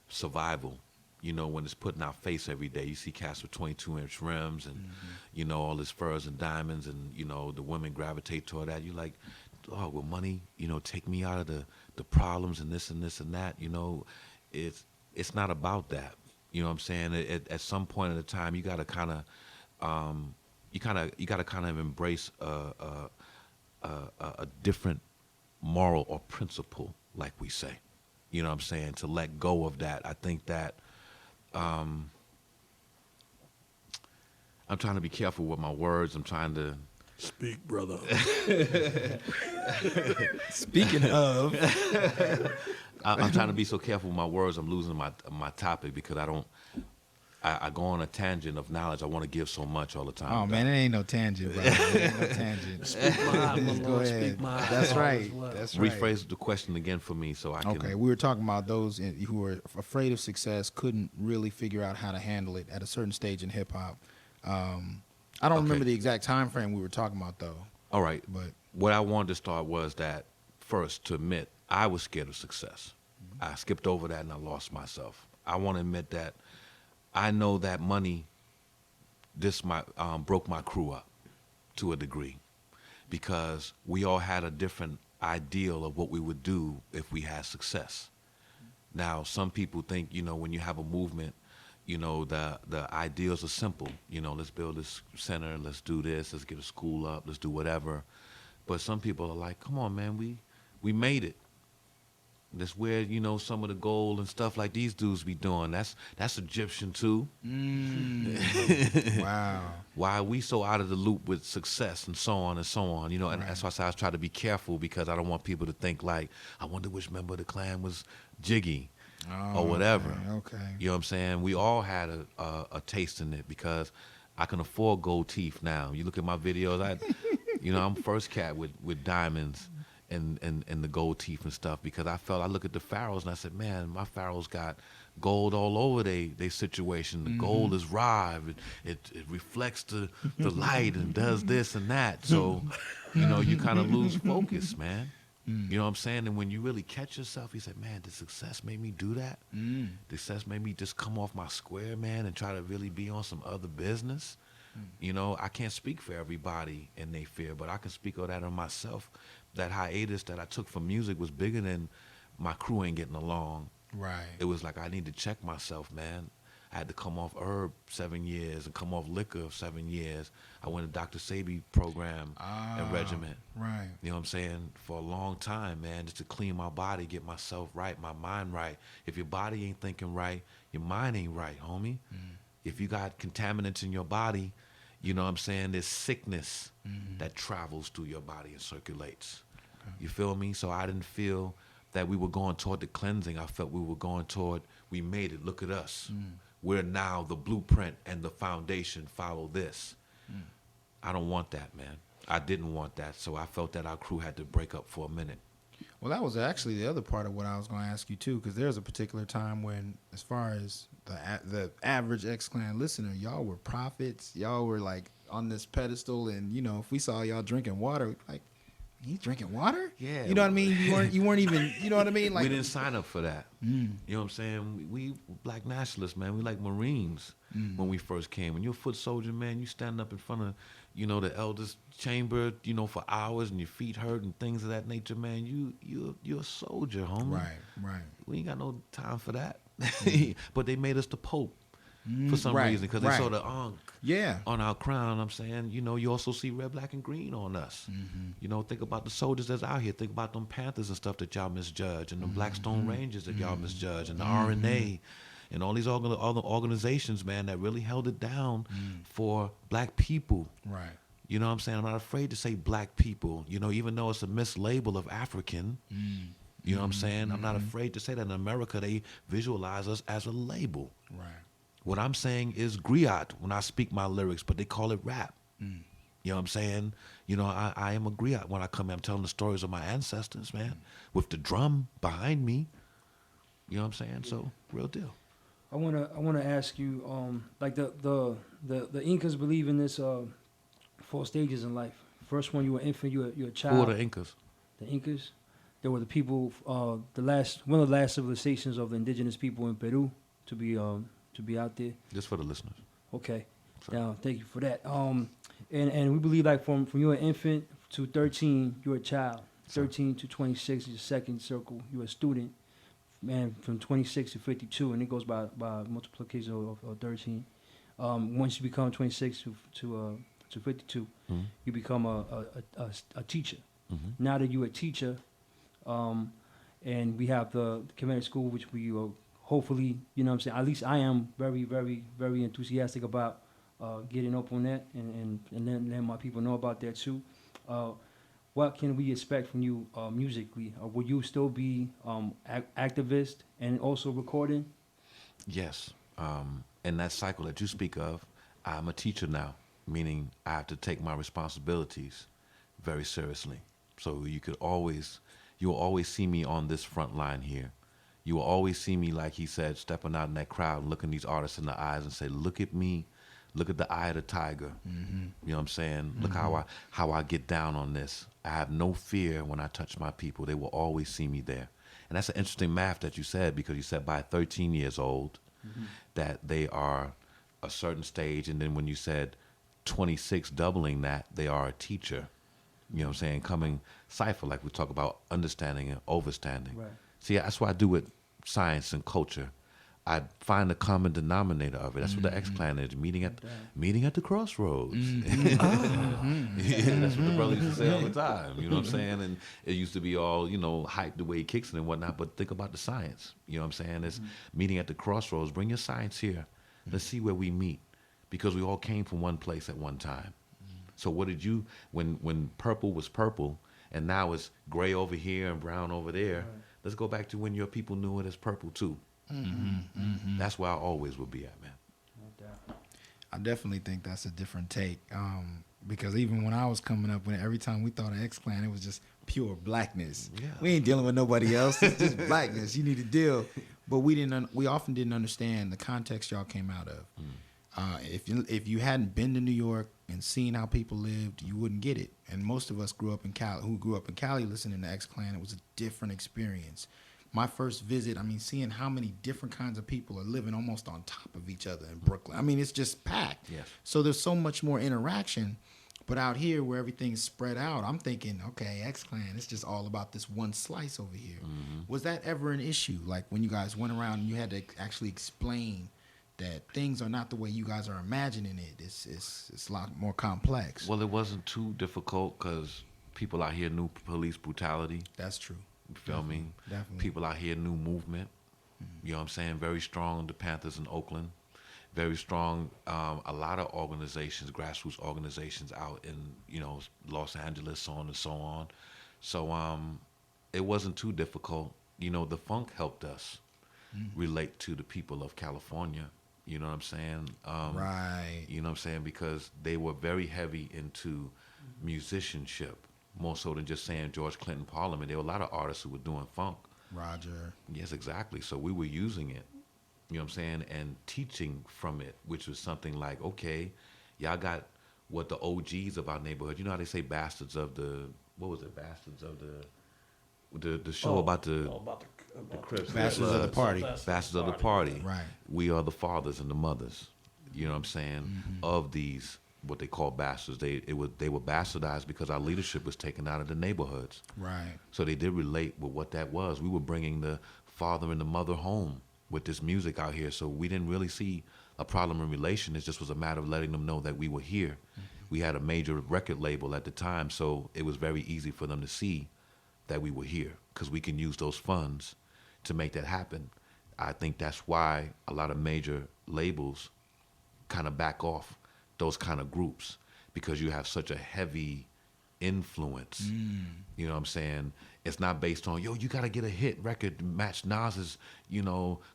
survival. You know, when it's put in our face every day, you see cats with 22-inch rims and, you know, all this furs and diamonds and, you know, the women gravitate toward that. You're like, oh, will money, you know, take me out of the problems and this and this and that? You know, it's not about that. You know what I'm saying? At some point in the time, you got to kind of, you got to kind of embrace a different moral or principle, like we say. You know what I'm saying? To let go of that. I think that I'm trying to be careful with my words. I'm trying to speak, brother. Speaking of, I'm trying to be so careful with my words. I'm losing my topic because I go on a tangent of knowledge. I want to give so much all the time. oh man, it ain't no tangent, bro. It ain't no tangent. Speak my heart, my Just go Lord, ahead. speak my heart. That's All right. is well. That's right. Rephrase the question again for me so I can. Okay, we were talking about those who were afraid of success, couldn't really figure out how to handle it at a certain stage in hip hop. I don't remember the exact time frame we were talking about though. All right. But What I wanted to start was that first to admit I was scared of success. I skipped over that and I lost myself. I want to admit that I know that money broke my crew up to a degree because we all had a different ideal of what we would do if we had success. Now, some people think, you know, when you have a movement, you know, the ideals are simple. You know, let's build this center, let's do this, let's get a school up, let's do whatever. But some people are like, come on, man, we made it. That's where, you know, some of the gold and stuff like these dudes be doing. That's Egyptian too. wow. Why are we so out of the loop with success and so on and so on? You know, and that's why I say I try to be careful because I don't want people to think like, I wonder which member of the clan was Jiggy or whatever. Okay. You know what I'm saying? We all had a taste in it because I can afford gold teeth now. You look at my videos, you know, I'm first cat with diamonds and the gold teeth and stuff because I look at the pharaohs and I said, man, my pharaohs got gold all over they situation. The gold is raw. It reflects the light and does this and that. So, you know, you kind of lose focus, man. You know what I'm saying? And when you really catch yourself, you say, man, did success make me do that? Did success make me just come off my square, man, and try to really be on some other business? You know, I can't speak for everybody and they fear, but I can speak of that on myself. That hiatus that I took from music was bigger than my crew ain't getting along. Right. It was like I need to check myself, man. I had to come off herb 7 years and come off liquor 7 years. I went to Dr. Sabi program and regiment. Right. You know what I'm saying? For a long time, man, just to clean my body, get myself right, my mind right. If your body ain't thinking right, your mind ain't right, homie. If you got contaminants in your body, you know what I'm saying? There's sickness that travels through your body and circulates. You feel me? So I didn't feel that we were going toward the cleansing. I felt we were going toward, we made it. Look at us. We're now the blueprint and the foundation. Follow this. I don't want that, man. I didn't want that. So I felt that our crew had to break up for a minute. Well, that was actually the other part of what I was going to ask you too, because there's a particular time when, as far as the average X-Clan listener, y'all were prophets. Y'all were like on this pedestal, and you know, if we saw y'all drinking water, like, he's drinking water? Yeah. You know what I mean? You weren't even, you know what I mean? Like, we didn't sign up for that. You know what I'm saying? We black nationalists, man. We like Marines when we first came. When you're a foot soldier, man, you stand up in front of, you know, the elders' chamber, you know, for hours and your feet hurt and things of that nature, man. You're a soldier, homie. Right. We ain't got no time for that. But they made us the Pope for some reason because they saw the ankh on our crown. I'm saying, you know, you also see red, black, and green on us. You know, think about the soldiers that's out here. Think about them Panthers and stuff that y'all misjudge, and the Blackstone Rangers that y'all misjudge, and the RNA. and all these all the organizations, man, that really held it down for black people. Right. You know what I'm saying? I'm not afraid to say black people, you know, even though it's a mislabel of African. You know what I'm saying? I'm not afraid to say that. In America, they visualize us as a label. Right. What I'm saying is griot when I speak my lyrics, but they call it rap. You know what I'm saying? You know, I am a griot when I come here. I'm telling the stories of my ancestors, man, with the drum behind me. You know what I'm saying? So, real deal. I wanna ask you, like the Incas believe in this 4 stages in life. First one, you were infant, you're a child. Who are the Incas? The Incas, they were the people, one of the last civilizations of the indigenous people in Peru to be out there. Just for the listeners. Okay. Sorry. Now, thank you for that. And we believe like from you're an infant to 13, you're a child. 13 to 26 is your second circle. You're a student. Man, from 26 to 52, and it goes by multiplication of 13. Once you become 26 to 52, you become a teacher. Now that you're a teacher, and we have the community school, which we hopefully, you know what I'm saying, at least I am very, very, very enthusiastic about getting up on that and letting my people know about that too. What can we expect from you musically? Will you still be activist and also recording? Yes. In that cycle that you speak of, I'm a teacher now, meaning I have to take my responsibilities very seriously. So you'll always see me on this front line here. You will always see me, like he said, stepping out in that crowd, looking these artists in the eyes and say, look at me. Look at the eye of the tiger. You know what I'm saying? Look how I get down on this. I have no fear when I touch my people. They will always see me there. And that's an interesting math that you said, because you said by 13 years old that they are a certain stage. And then when you said 26, doubling that, they are a teacher. You know what I'm saying? Coming cipher, like we talk about understanding and overstanding. Right. See, that's what I do with science and culture. I find the common denominator of it. That's what the X-Clan is, meeting at the crossroads. Yeah, that's what the brother used to say all the time. You know what I'm saying? And it used to be all, you know, hyped the way he kicks it and whatnot, but think about the science. You know what I'm saying? It's meeting at the crossroads. Bring your science here. Let's see where we meet, because we all came from one place at one time. So what did you, when purple was purple and now it's gray over here and brown over there, let's go back to when your people knew it as purple too. That's where I always will be at, man. No doubt. I definitely think that's a different take, because even when I was coming up, every time we thought of X-Clan, it was just pure blackness. Yeah. We ain't dealing with nobody else. It's just blackness. You need to deal. But we often didn't understand the context y'all came out of. If you hadn't been to New York and seen how people lived, you wouldn't get it. And most of us who grew up in Cali listening to X-Clan, it was a different experience. My first visit, seeing how many different kinds of people are living almost on top of each other in Brooklyn. It's just packed. Yes. So there's so much more interaction. But out here where everything's spread out, I'm thinking, okay, X-Clan, it's just all about this one slice over here. Was that ever an issue? Like when you guys went around and you had to actually explain that things are not the way you guys are imagining it. It's a lot more complex. Well, it wasn't too difficult because people out here knew police brutality. That's true. You feel me? Definitely. People out here knew movement. You know what I'm saying? Very strong, the Panthers in Oakland. Very strong, a lot of organizations, grassroots organizations out in, you know, Los Angeles, so on and so on. So it wasn't too difficult. You know, the funk helped us relate to the people of California. You know what I'm saying? Right. You know what I'm saying? Because they were very heavy into musicianship, more so than just saying George Clinton Parliament. There were a lot of artists who were doing funk. Roger. Yes, exactly. So we were using it, you know what I'm saying, and teaching from it, which was something like, okay, y'all got what the OGs of our neighborhood, you know how they say bastards of the, what was it, bastards of the show about the Crips. Bastards of the party. Bastards of the party. Right. We are the fathers and the mothers, you know what I'm saying, of these, what they call bastards. They were bastardized because our leadership was taken out of the neighborhoods. Right. So they did relate with what that was. We were bringing the father and the mother home with this music out here. So we didn't really see a problem in relation. It just was a matter of letting them know that we were here. We had a major record label at the time, so it was very easy for them to see that we were here because we can use those funds to make that happen. I think that's why a lot of major labels kind of back off those kind of groups, because you have such a heavy influence. You know what I'm saying? It's not based on, yo, you got to get a hit record to match Nas's,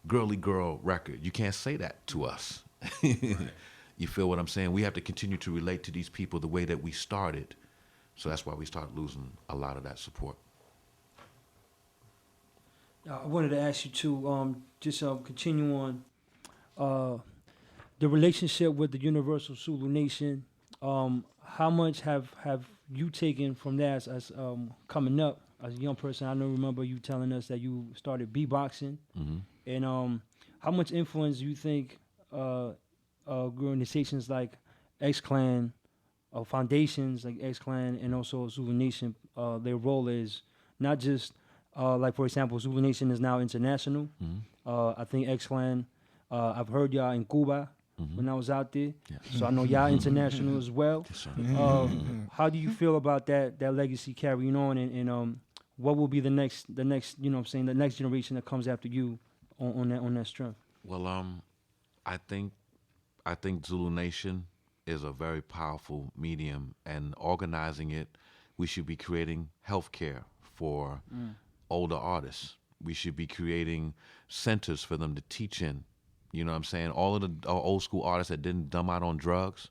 girly girl record. You can't say that to us. Right. You feel what I'm saying? We have to continue to relate to these people the way that we started. So that's why we start losing a lot of that support. I wanted to ask you too, just continue on the relationship with the Universal Zulu Nation. How much have you taken from that as coming up as a young person? I remember you telling us that you started beatboxing, and how much influence do you think organizations like X-Clan, foundations like X-Clan, and also Zulu Nation, their role is not just like, for example, Zulu Nation is now international. I think X-Clan, I've heard y'all in Cuba when I was out there. Yeah. So I know y'all international as well. How do you feel about that legacy carrying on, and what will be the next, the next generation that comes after you on that strength? Well, I think Zulu Nation is a very powerful medium, and organizing it, we should be creating healthcare for older artists. We should be creating centers for them to teach in. You know what I'm saying? All of the old school artists that didn't dumb out on drugs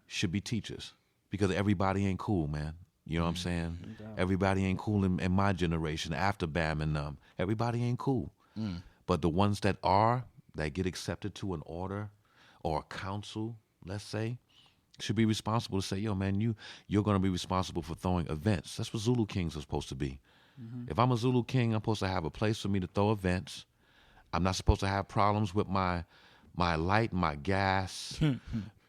should be teachers, because everybody ain't cool, man. You know what I'm saying? Everybody ain't cool in my generation, after Bam and them. Everybody ain't cool. But the ones that are, that get accepted to an order or a council, let's say, should be responsible to say, yo, man, you're going to be responsible for throwing events. That's what Zulu Kings are supposed to be. If I'm a Zulu King, I'm supposed to have a place for me to throw events. I'm not supposed to have problems with my light, my gas,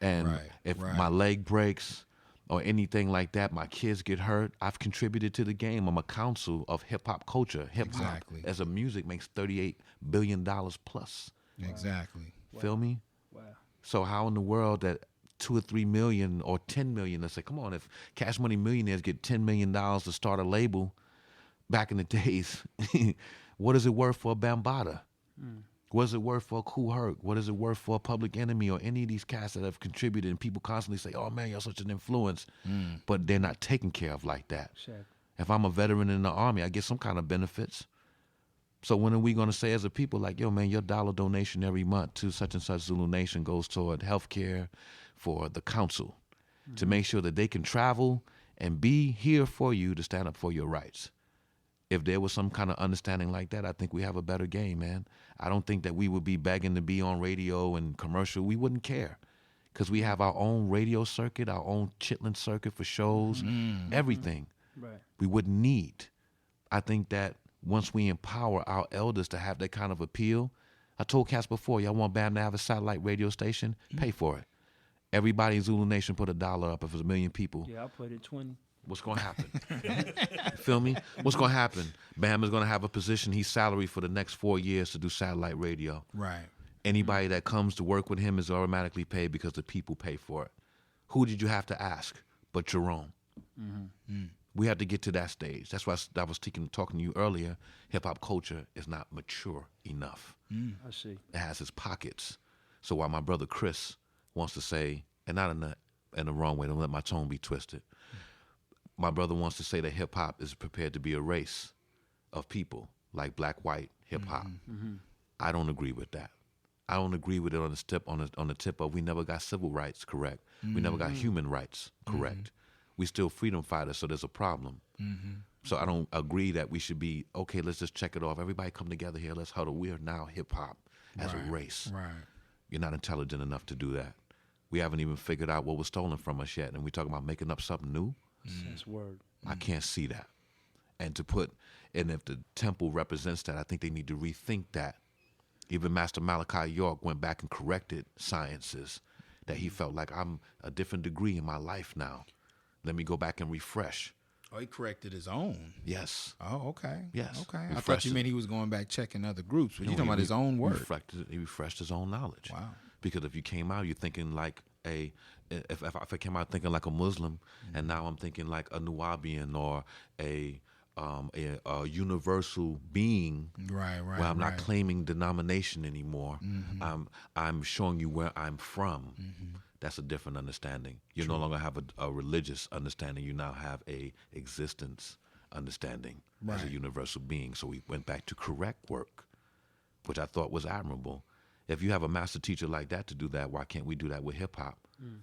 and if my leg breaks or anything like that, my kids get hurt. I've contributed to the game. I'm a council of hip-hop culture. Hip-hop as a music makes $38 billion plus. Exactly. Feel me? Wow. So how in the world that 2 or 3 million or 10 million, let's say, come on, if Cash Money Millionaires get $10 million to start a label back in the days, what is it worth for a Bambaataa? What is it worth for a Kool Herc? What is it worth for a Public Enemy or any of these cats that have contributed? And people constantly say, oh, man, you're such an influence. But they're not taken care of like that. Sure. If I'm a veteran in the Army, I get some kind of benefits. So when are we going to say as a people, like, yo, man, your dollar donation every month to such and such Zulu Nation goes toward healthcare for the council to make sure that they can travel and be here for you to stand up for your rights. If there was some kind of understanding like that, I think we have a better game, man. I don't think that we would be begging to be on radio and commercial. We wouldn't care, because we have our own radio circuit, our own Chitlin circuit for shows, everything. Right. We wouldn't need. I think that once we empower our elders to have that kind of appeal, I told cats before, y'all want Bam to have a satellite radio station? Pay for it. Everybody in Zulu Nation put $1 up if it's 1 million people. Yeah, I put it 20. What's going to happen? Feel me? What's going to happen? Bam is going to have a position. He's salaried for the next 4 years to do satellite radio. Right. Anybody that comes to work with him is automatically paid because the people pay for it. Who did you have to ask but Jerome? We have to get to that stage. That's why I was talking to you earlier. Hip-hop culture is not mature enough. I see. It has its pockets. So while my brother Chris wants to say, and not in the wrong way, don't let my tone be twisted, my brother wants to say that hip-hop is prepared to be a race of people, like black, white, hip-hop. I don't agree with that. I don't agree with it on the tip of we never got civil rights correct. We never got human rights correct. We still freedom fighters, so there's a problem. So I don't agree that we should be, okay, let's just check it off. Everybody come together here, let's huddle. We are now hip-hop as a race. Right. You're not intelligent enough to do that. We haven't even figured out what was stolen from us yet, and we talking about making up something new? That's word. I can't see that. And if the temple represents that, I think they need to rethink that. Even Master Malachi York went back and corrected sciences that he felt like, I'm a different degree in my life now. Let me go back and refresh. Oh, he corrected his own. Yes. Oh, okay. Yes. Okay. I thought you meant he was going back checking other groups, but you're talking about his own work. He refreshed his own knowledge. Wow. Because if you came out, you're thinking like if I came out thinking like a Muslim, and now I'm thinking like a Nubian or a a universal being. Right. Where I'm not claiming denomination anymore. I'm showing you where I'm from. That's a different understanding. You no longer have a religious understanding. You now have a existence understanding as a universal being. So we went back to correct work, which I thought was admirable. If you have a master teacher like that to do that, why can't we do that with hip hop?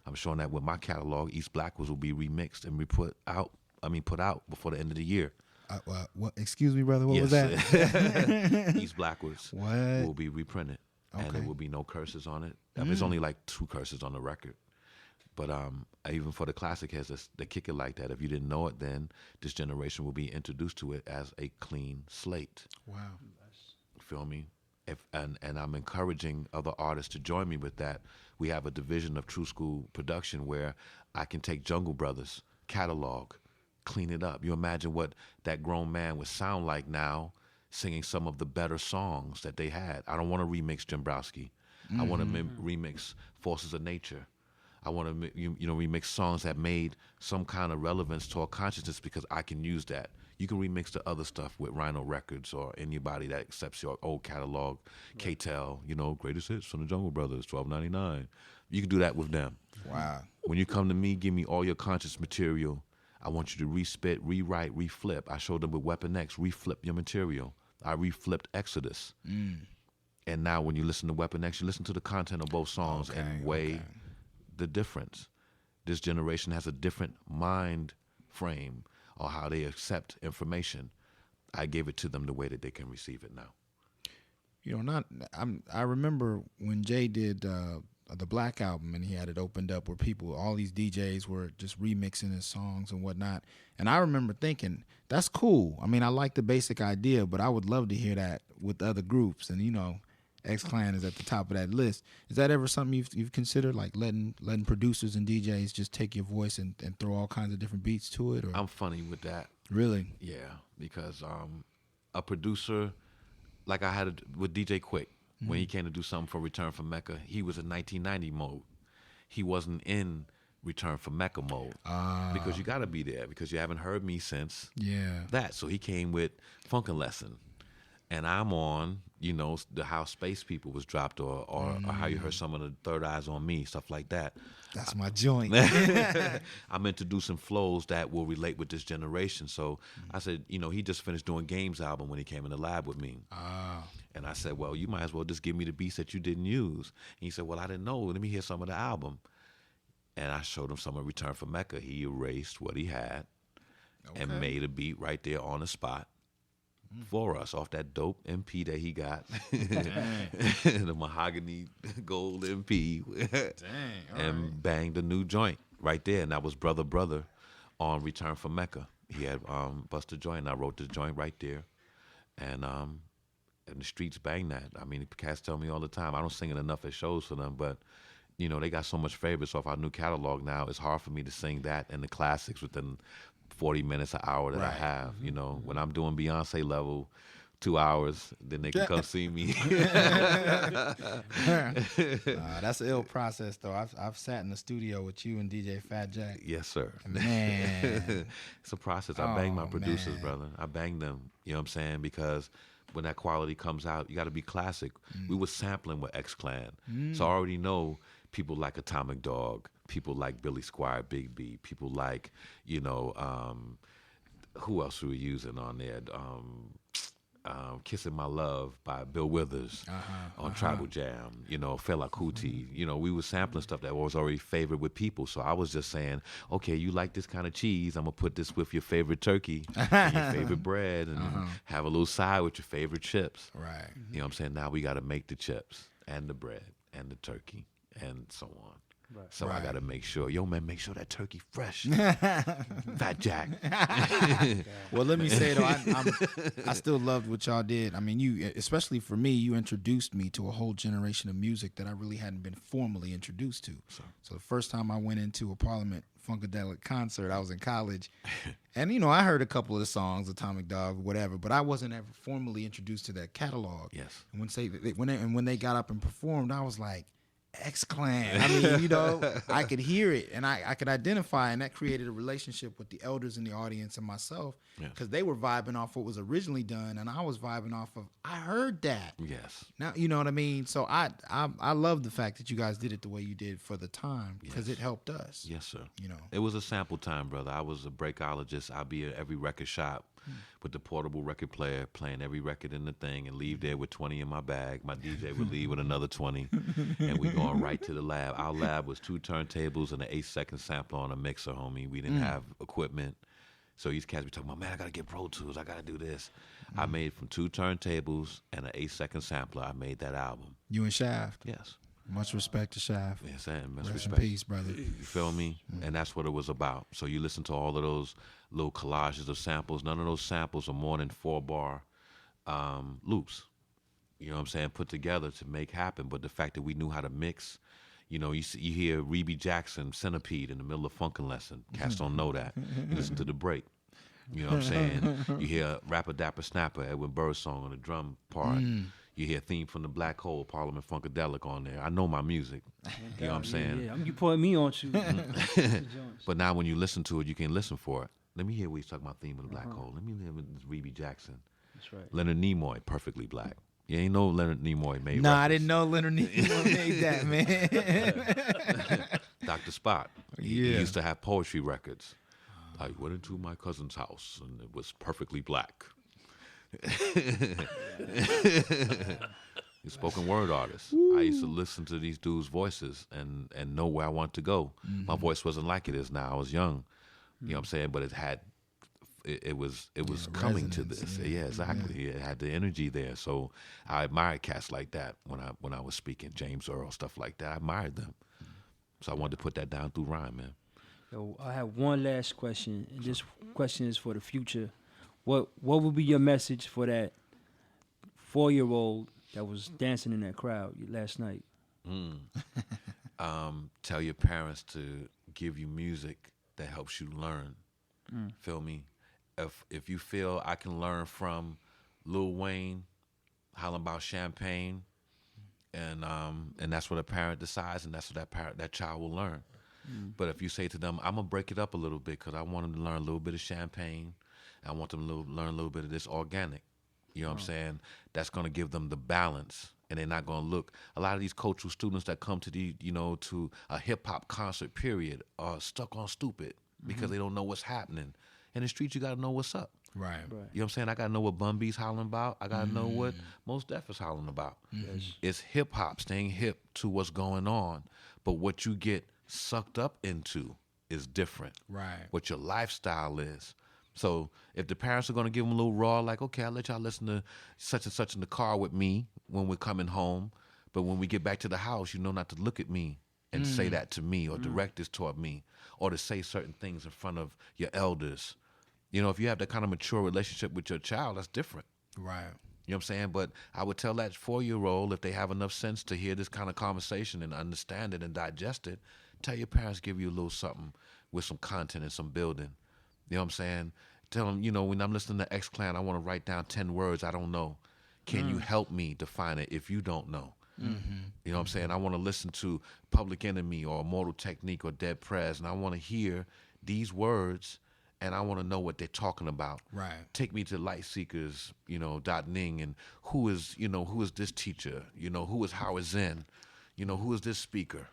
I'm showing that with my catalog, East Blackwards will be remixed and put out before the end of the year. What? Excuse me, brother. What was that? East Blackwards will be reprinted, and there will be no curses on it. I mean, it's only like 2 curses on the record. But even for the classic heads, they kick it like that. If you didn't know it, then this generation will be introduced to it as a clean slate. Wow. You feel me? And I'm encouraging other artists to join me with that. We have a division of True School Production where I can take Jungle Brothers catalog, clean it up. You imagine what that grown man would sound like now singing some of the better songs that they had. I don't want to remix Jimbrowski. I want to remix Forces of Nature. I want to remix songs that made some kind of relevance to our consciousness because I can use that. You can remix the other stuff with Rhino Records or anybody that accepts your old catalog, K-Tel, greatest hits from the Jungle Brothers, $12.99. You can do that with them. Wow. When you come to me, give me all your conscious material. I want you to respit, rewrite, reflip. I showed them with Weapon X, reflip your material. I reflipped Exodus. And now when you listen to Weapon X, you listen to the content of both songs and weigh the difference. This generation has a different mind frame or how they accept information. I gave it to them the way that they can receive it now. I remember when Jay did the Black Album and he had it opened up where all these DJs were just remixing his songs and whatnot. And I remember thinking, that's cool. I mean, I like the basic idea, but I would love to hear that with other groups. And, X-Clan is at the top of that list. Is that ever something you've considered, like letting producers and DJs just take your voice and throw all kinds of different beats to it? Or? I'm funny with that. Really? Yeah, because a producer, like I had with DJ Quick, when he came to do something for Return from Mecca, he was in 1990 mode. He wasn't in Return from Mecca mode because you got to be there because you haven't heard me since that. So he came with Funkin' Lesson. And I'm on, the how Space People was dropped or how you heard some of the Third Eyes on Me, stuff like that. That's my joint. I'm introducing flows that will relate with this generation. So I said, he just finished doing Games album when he came in the lab with me. And I said, well, you might as well just give me the beats that you didn't use. And he said, well, I didn't know. Let me hear some of the album. And I showed him some of Return from Mecca. He erased what he had and made a beat right there on the spot. For us off that dope MP that he got, the mahogany gold MP, and banged a new joint right there, and that was Brother on Return from Mecca. He had bust a joint, and I wrote the joint right there, and the streets bang that. I mean, cats tell me all the time I don't sing it enough at shows for them, but they got so much favorites off our new catalog now. It's hard for me to sing that and the classics within 40 minutes, an hour that I have. When I'm doing Beyonce level 2 hours, then they can come see me. That's an ill process, though. I've sat in the studio with you and DJ Fat Jack. Yes, sir. Man. It's a process. I bang my producers, brother. I bang them, you know what I'm saying? Because when that quality comes out, you got to be classic. We were sampling with X-Clan. So I already know people like Atomic Dog, people like Billy Squire, Big B, people like, who else were we using on there? Kissing My Love by Bill Withers on Tribal Jam, Fela Kuti. We were sampling stuff that was already favored with people. So I was just saying, okay, you like this kind of cheese, I'm going to put this with your favorite turkey and your favorite bread and have a little side with your favorite chips. Right. You know what I'm saying? Now we got to make the chips and the bread and the turkey and so on. Right. So I got to make sure, man, make sure that turkey fresh. Fat Jack. Well, let me say, though, I still loved what y'all did. I mean, you, especially for me, you introduced me to a whole generation of music that I really hadn't been formally introduced to. So the first time I went into a Parliament Funkadelic concert, I was in college. And, I heard a couple of the songs, Atomic Dog, whatever, but I wasn't ever formally introduced to that catalog. Yes. And when they got up and performed, I was like, X Clan. I mean, you know, I could hear it and I could identify, and that created a relationship with the elders in the audience and myself, because they were vibing off what was originally done, and I was vibing off of, I heard that. Yes. Now, you know what I mean? So I love the fact that you guys did it the way you did for the time, because it helped us. Yes, sir. You know, it was a sample time, brother. I was a breakologist. I'd be at every record shop with the portable record player, playing every record in the thing, and leave there with 20 in my bag. My DJ would leave with another 20, and we going right to the lab. Our lab was 2 turntables and an 8-second sampler on a mixer, homie. We didn't have equipment. So these cats be talking about, man, I got to get Pro Tools. I got to do this. I made from 2 turntables and an 8-second sampler. I made that album. you and Shaft. Yes. Much respect to Shaft. Yes, and much Rest respect. in peace, brother. You feel me? And that's what it was about. So you listen to all of those little collages of samples. None of those samples are more than 4-bar loops. You know what I'm saying? Put together to make happen. But the fact that we knew how to mix, you know, you hear Reby Jackson, Centipede in the middle of Funkin' Lesson. Cats don't know that. You listen to the break. You know what I'm saying? You hear Rapper Dapper Snapper, Edwin Birdsong on the drum part. You hear Theme from the Black Hole, Parliament Funkadelic on there. I know my music. You know what I'm saying? Yeah, you putting me on to. But now when you listen to it, you can listen for it. Let me hear what he's talking about, Theme of the Black Hole. Let me hear this Reby Jackson. That's right. Leonard Nimoy, Perfectly Black. You ain't know Leonard Nimoy made Nah, I records. didn't know Leonard Nimoy made that, man. Dr. Spot. He Yeah. used to have poetry records. I went into my cousin's house and it was perfectly black. He's a spoken word artist. I used to listen to these dudes' voices and know where I want to go. My voice wasn't like it is now. I was young. You know what I'm saying? But it was coming to resonance, this. Yeah, exactly. It had the energy there. So I admired cats like that when I was speaking, James Earl, stuff like that. I admired them. So I wanted to put that down through rhyme, man. Yo, I have one last question, and this question is for the future. What would be your message for that 4-year-old that was dancing in that crowd last night? Tell your parents to give you music that helps you learn. Feel me? If you feel I can learn from Lil Wayne, hollering about champagne, and that's what a parent decides, and that's what that child will learn. But if you say to them, I'm gonna break it up a little bit because I want them to learn a little bit of champagne, I want them to learn a little bit of this organic. You know what I'm saying? That's gonna give them the balance, and they're not gonna look. A lot of these cultural students that come to to a hip hop concert period are stuck on stupid because they don't know what's happening. In the streets, you gotta know what's up. Right. You know what I'm saying? I gotta know what Bun B's hollering about. I gotta know what Mos Def is hollering about. It's hip hop, staying hip to what's going on. But what you get sucked up into is different. Right. What your lifestyle is. So if the parents are gonna give them a little raw, like, okay, I'll let y'all listen to such and such in the car with me when we're coming home. But when we get back to the house, you know not to look at me and say that to me or direct this toward me or to say certain things in front of your elders. You know, if you have that kind of mature relationship with your child, that's different. Right. You know what I'm saying? But I would tell that 4-year-old, if they have enough sense to hear this kind of conversation and understand it and digest it, tell your parents give you a little something with some content and some building. You know what I'm saying? Tell them, you know, when I'm listening to X Clan, I want to write down 10 words I don't know. Can you help me define it if you don't know? You know what I'm saying? I want to listen to Public Enemy or Immortal Technique or Dead Prez, and I want to hear these words, and I want to know what they're talking about. Right. Take me to Lightseekers, .ning, and who is this teacher? Who is Howard Zen? Who is this speaker?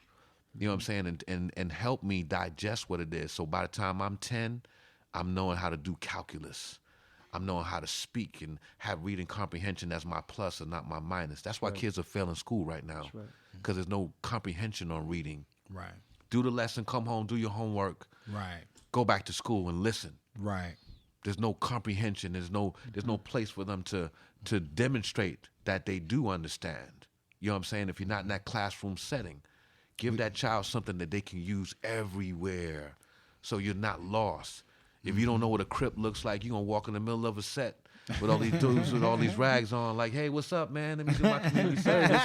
You know what I'm saying? And help me digest what it is. So by the time I'm 10, I'm knowing how to do calculus. I'm knowing how to speak and have reading comprehension as my plus and not my minus. That's why kids are failing school right now. That's right. Because there's no comprehension on reading. Right. Do the lesson, come home, do your homework, Right. go back to school and listen. Right. There's no comprehension. There's no place for them to demonstrate that they do understand. You know what I'm saying? If you're not in that classroom setting, give that child something that they can use everywhere so you're not lost. If you don't know what a Crip looks like, you're going to walk in the middle of a set with all these dudes with all these rags on, like, hey, what's up, man? Let me do my community service.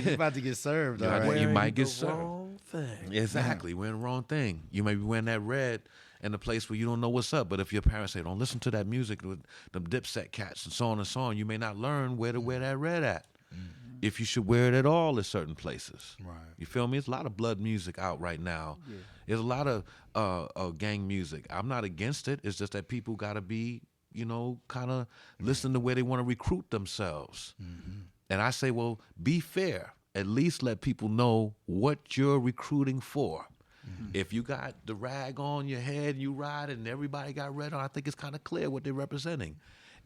You're about to get served, all right? You might get the served. wrong thing. Exactly. Wearing the wrong thing. You may be wearing that red in a place where you don't know what's up. But if your parents say, don't listen to that music with them Dipset cats and so on, you may not learn where to wear that red at. You know if you should wear it at all at certain places. Right. You feel me? There's a lot of blood music out right now. Yeah. There's a lot of gang music. I'm not against it. It's just that people got to be, kind of listen to where they want to recruit themselves. Mm-hmm. And I say, well, be fair. At least let people know what you're recruiting for. Mm-hmm. If you got the rag on your head, you ride, and everybody got red on, I think it's kind of clear what they're representing.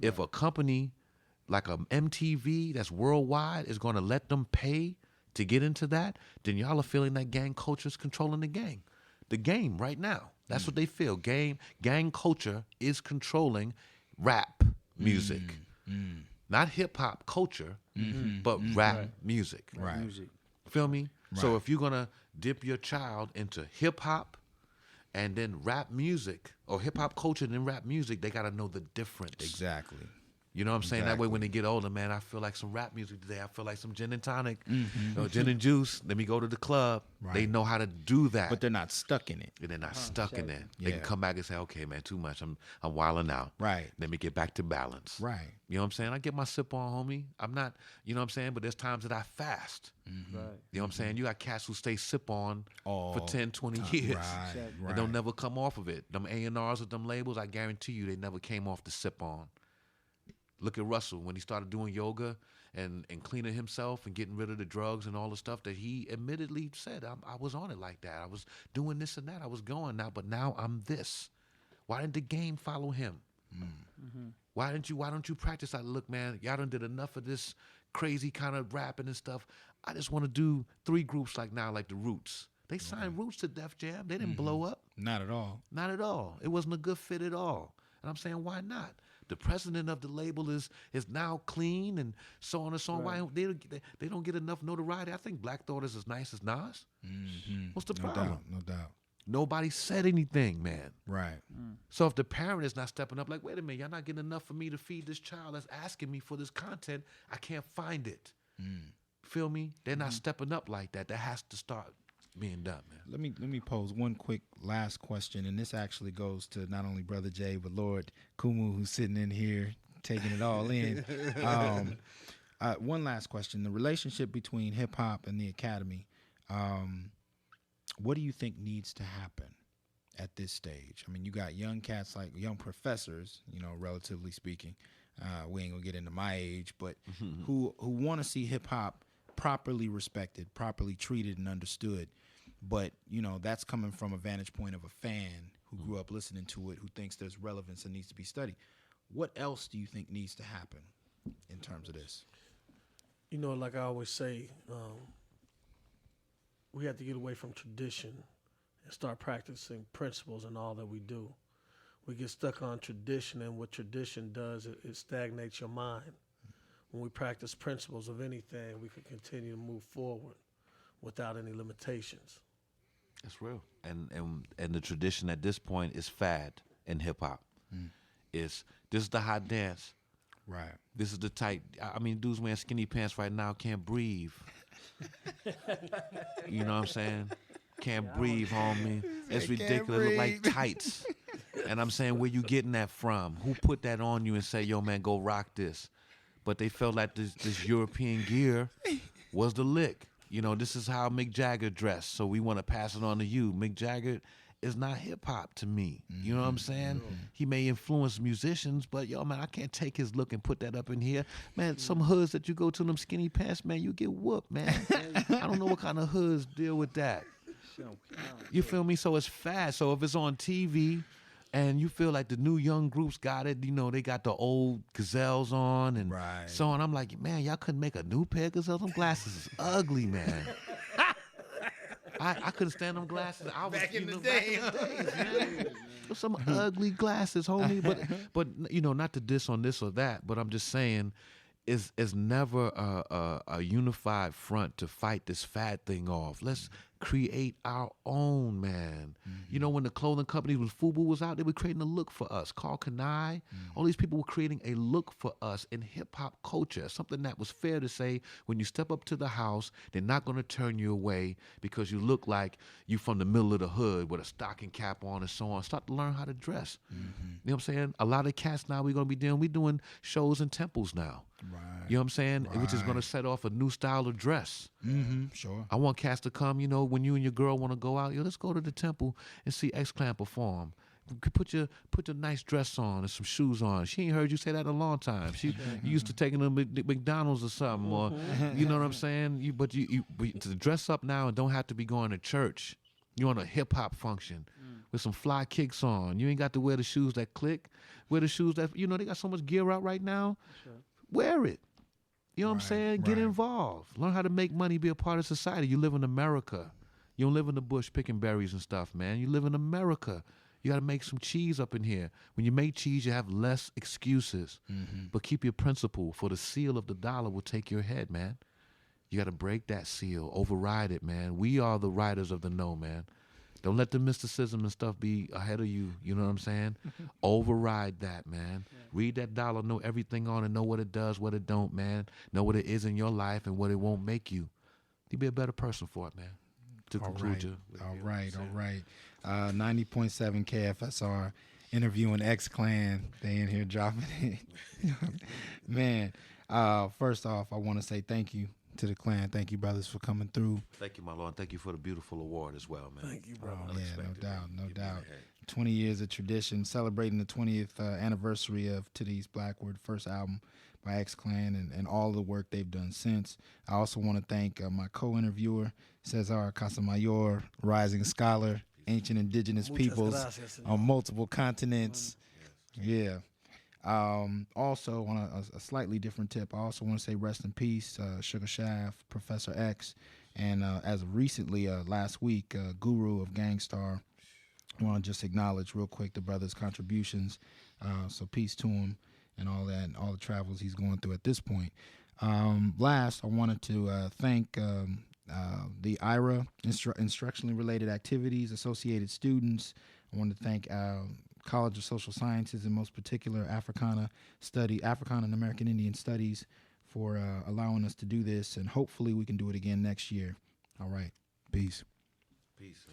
Right. If a company like a MTV that's worldwide is going to let them pay to get into that, then y'all are feeling that gang culture is controlling the game right now. That's what they feel. Gang culture is controlling rap music. Not hip-hop culture, but rap music. Right. Feel me? Right. So if you're going to dip your child into hip-hop and then rap music, or hip-hop culture and then rap music, they got to know the difference. Exactly. You know what I'm saying? Exactly. That way when they get older, man, I feel like some rap music today. I feel like some gin and tonic, gin and juice. Let me go to the club. Right. They know how to do that. But they're not stuck in it. And they're not stuck in it. They can come back and say, okay, man, too much. I'm wilding out. Right. Let me get back to balance. Right. You know what I'm saying? I get my sip on, homie. I'm not, you know what I'm saying? But there's times that I fast. Mm-hmm. Right. You know what I'm saying? You got cats who stay sip on for 10, 20 years. Right. And they'll never come off of it. Them A&Rs with them labels, I guarantee you they never came off the sip on. Look at Russell when he started doing yoga and cleaning himself and getting rid of the drugs and all the stuff that he admittedly said, I was on it like that. I was doing this and that. I was going now, but now I'm this. Why didn't the game follow him? Mm-hmm. Why don't you practice? Look, man, y'all done did enough of this crazy kind of rapping and stuff. I just want to do 3 groups like the Roots. They signed Roots to Def Jam. They didn't blow up. Not at all. Not at all. It wasn't a good fit at all. And I'm saying, why not? The president of the label is now clean and so on and so on. Right. Why they don't get enough notoriety? I think Black Thought is as nice as Nas. Mm-hmm. What's the problem? No doubt. Nobody said anything, man. Right. So if the parent is not stepping up, like, wait a minute, y'all not getting enough for me to feed this child that's asking me for this content, I can't find it. Feel me? They're not stepping up like that. That has to start being done, man. Let me pose one quick last question, and this actually goes to not only Brother Jay but Lord Kumu, who's sitting in here taking it all in. One last question: the relationship between hip hop and the academy. What do you think needs to happen at this stage? I mean, you got young cats, like young professors, relatively speaking. We ain't gonna get into my age, but who want to see hip hop properly respected, properly treated, and understood. But, that's coming from a vantage point of a fan who grew up listening to it, who thinks there's relevance and needs to be studied. What else do you think needs to happen in terms of this? Like I always say, we have to get away from tradition and start practicing principles in all that we do. We get stuck on tradition, and what tradition does, it stagnates your mind. When we practice principles of anything, we can continue to move forward without any limitations. That's real. And the tradition at this point is fad in hip hop. This is the hot dance. Right. This is the tight. I mean, dudes wearing skinny pants right now can't breathe. You know what I'm saying? Can't breathe, homie. It's ridiculous. Look like tights. And I'm saying, where you getting that from? Who put that on you and say, yo, man, go rock this? But they felt like this European gear was the lick. This is how Mick Jagger dressed, so we want to pass it on to you. Mick Jagger is not hip-hop to me. You know what I'm saying? He may influence musicians, but, yo, man, I can't take his look and put that up in here. Man, some hoods that you go to, them skinny pants, man, you get whooped, man. I don't know what kind of hoods deal with that. You feel me? So it's fast. So if it's on TV and you feel like the new young groups got it, they got the old gazelles on and so on. I'm like, man, y'all couldn't make a new pair of gazelles? Them glasses is ugly, man. I couldn't stand them glasses. I was back in the days, man. Some ugly glasses, homie. But not to diss on this or that, but I'm just saying, it's never a unified front to fight this fad thing off. Let's create our own, man. You know, when the clothing companies with FUBU was out, they were creating a look for us. Carl Kanai, all these people were creating a look for us in hip-hop culture, something that was fair to say when you step up to the house, they're not going to turn you away because you look like you from the middle of the hood with a stocking cap on and so on. Start to learn how to dress. You know what I'm saying? A lot of cats now we're doing shows in temples now. Right. You know what I'm saying? Which is going to set off a new style of dress. Sure. I want cats to come, you know, when you and your girl want to go out, let's go to the temple and see X-Clan perform. Put your nice dress on and some shoes on. She ain't heard you say that in a long time. She you used to taking them to McDonald's or something, or you know what I'm saying. But to dress up now and don't have to be going to church. You're on a hip hop function with some fly kicks on. You ain't got to wear the shoes that click. Wear the shoes that they got so much gear out right now. Sure. Wear it. You know what I'm saying? Get involved. Learn how to make money, be a part of society. You live in America. You don't live in the bush picking berries and stuff, man. You live in America. You got to make some cheese up in here. When you make cheese, you have less excuses. But keep your principle, for the seal of the dollar will take your head, man. You got to break that seal, override it, man. We are the riders of the no, man. Don't let the mysticism and stuff be ahead of you. You know what I'm saying? Override that, man. Yeah. Read that dollar, know everything on it, know what it does, what it don't, man. Know what it is in your life and what it won't make you. You'll be a better person for it, man. To conclude you. All right. 90.7 KFSR, interviewing X-Clan. They in here dropping it. Man, first off, I want to say thank you to the clan. Thank you, brothers, for coming through. Thank you, my Lord. Thank you for the beautiful award as well, man. Thank you, bro. No doubt. 20 years of tradition, celebrating the 20th anniversary of Today's Blackward, first album by X-Clan, and all the work they've done since. I also want to thank my co-interviewer, Cesar Casamayor, rising scholar, ancient indigenous peoples on multiple continents. Yeah. Also, on a slightly different tip, I also want to say rest in peace, Sugar Shaft, Professor X, and as of recently, last week, Guru of Gangstar. I want to just acknowledge real quick the brother's contributions. So peace to him and all that, and all the travels he's going through at this point. Last, I wanted to thank the IRA, instructionally related activities, associated students. I want to thank College of Social Sciences, and most particular Africana and American Indian Studies, for allowing us to do this, and hopefully we can do it again next year. All right. Peace. Peace.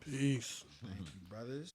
Peace. Thank you, brothers.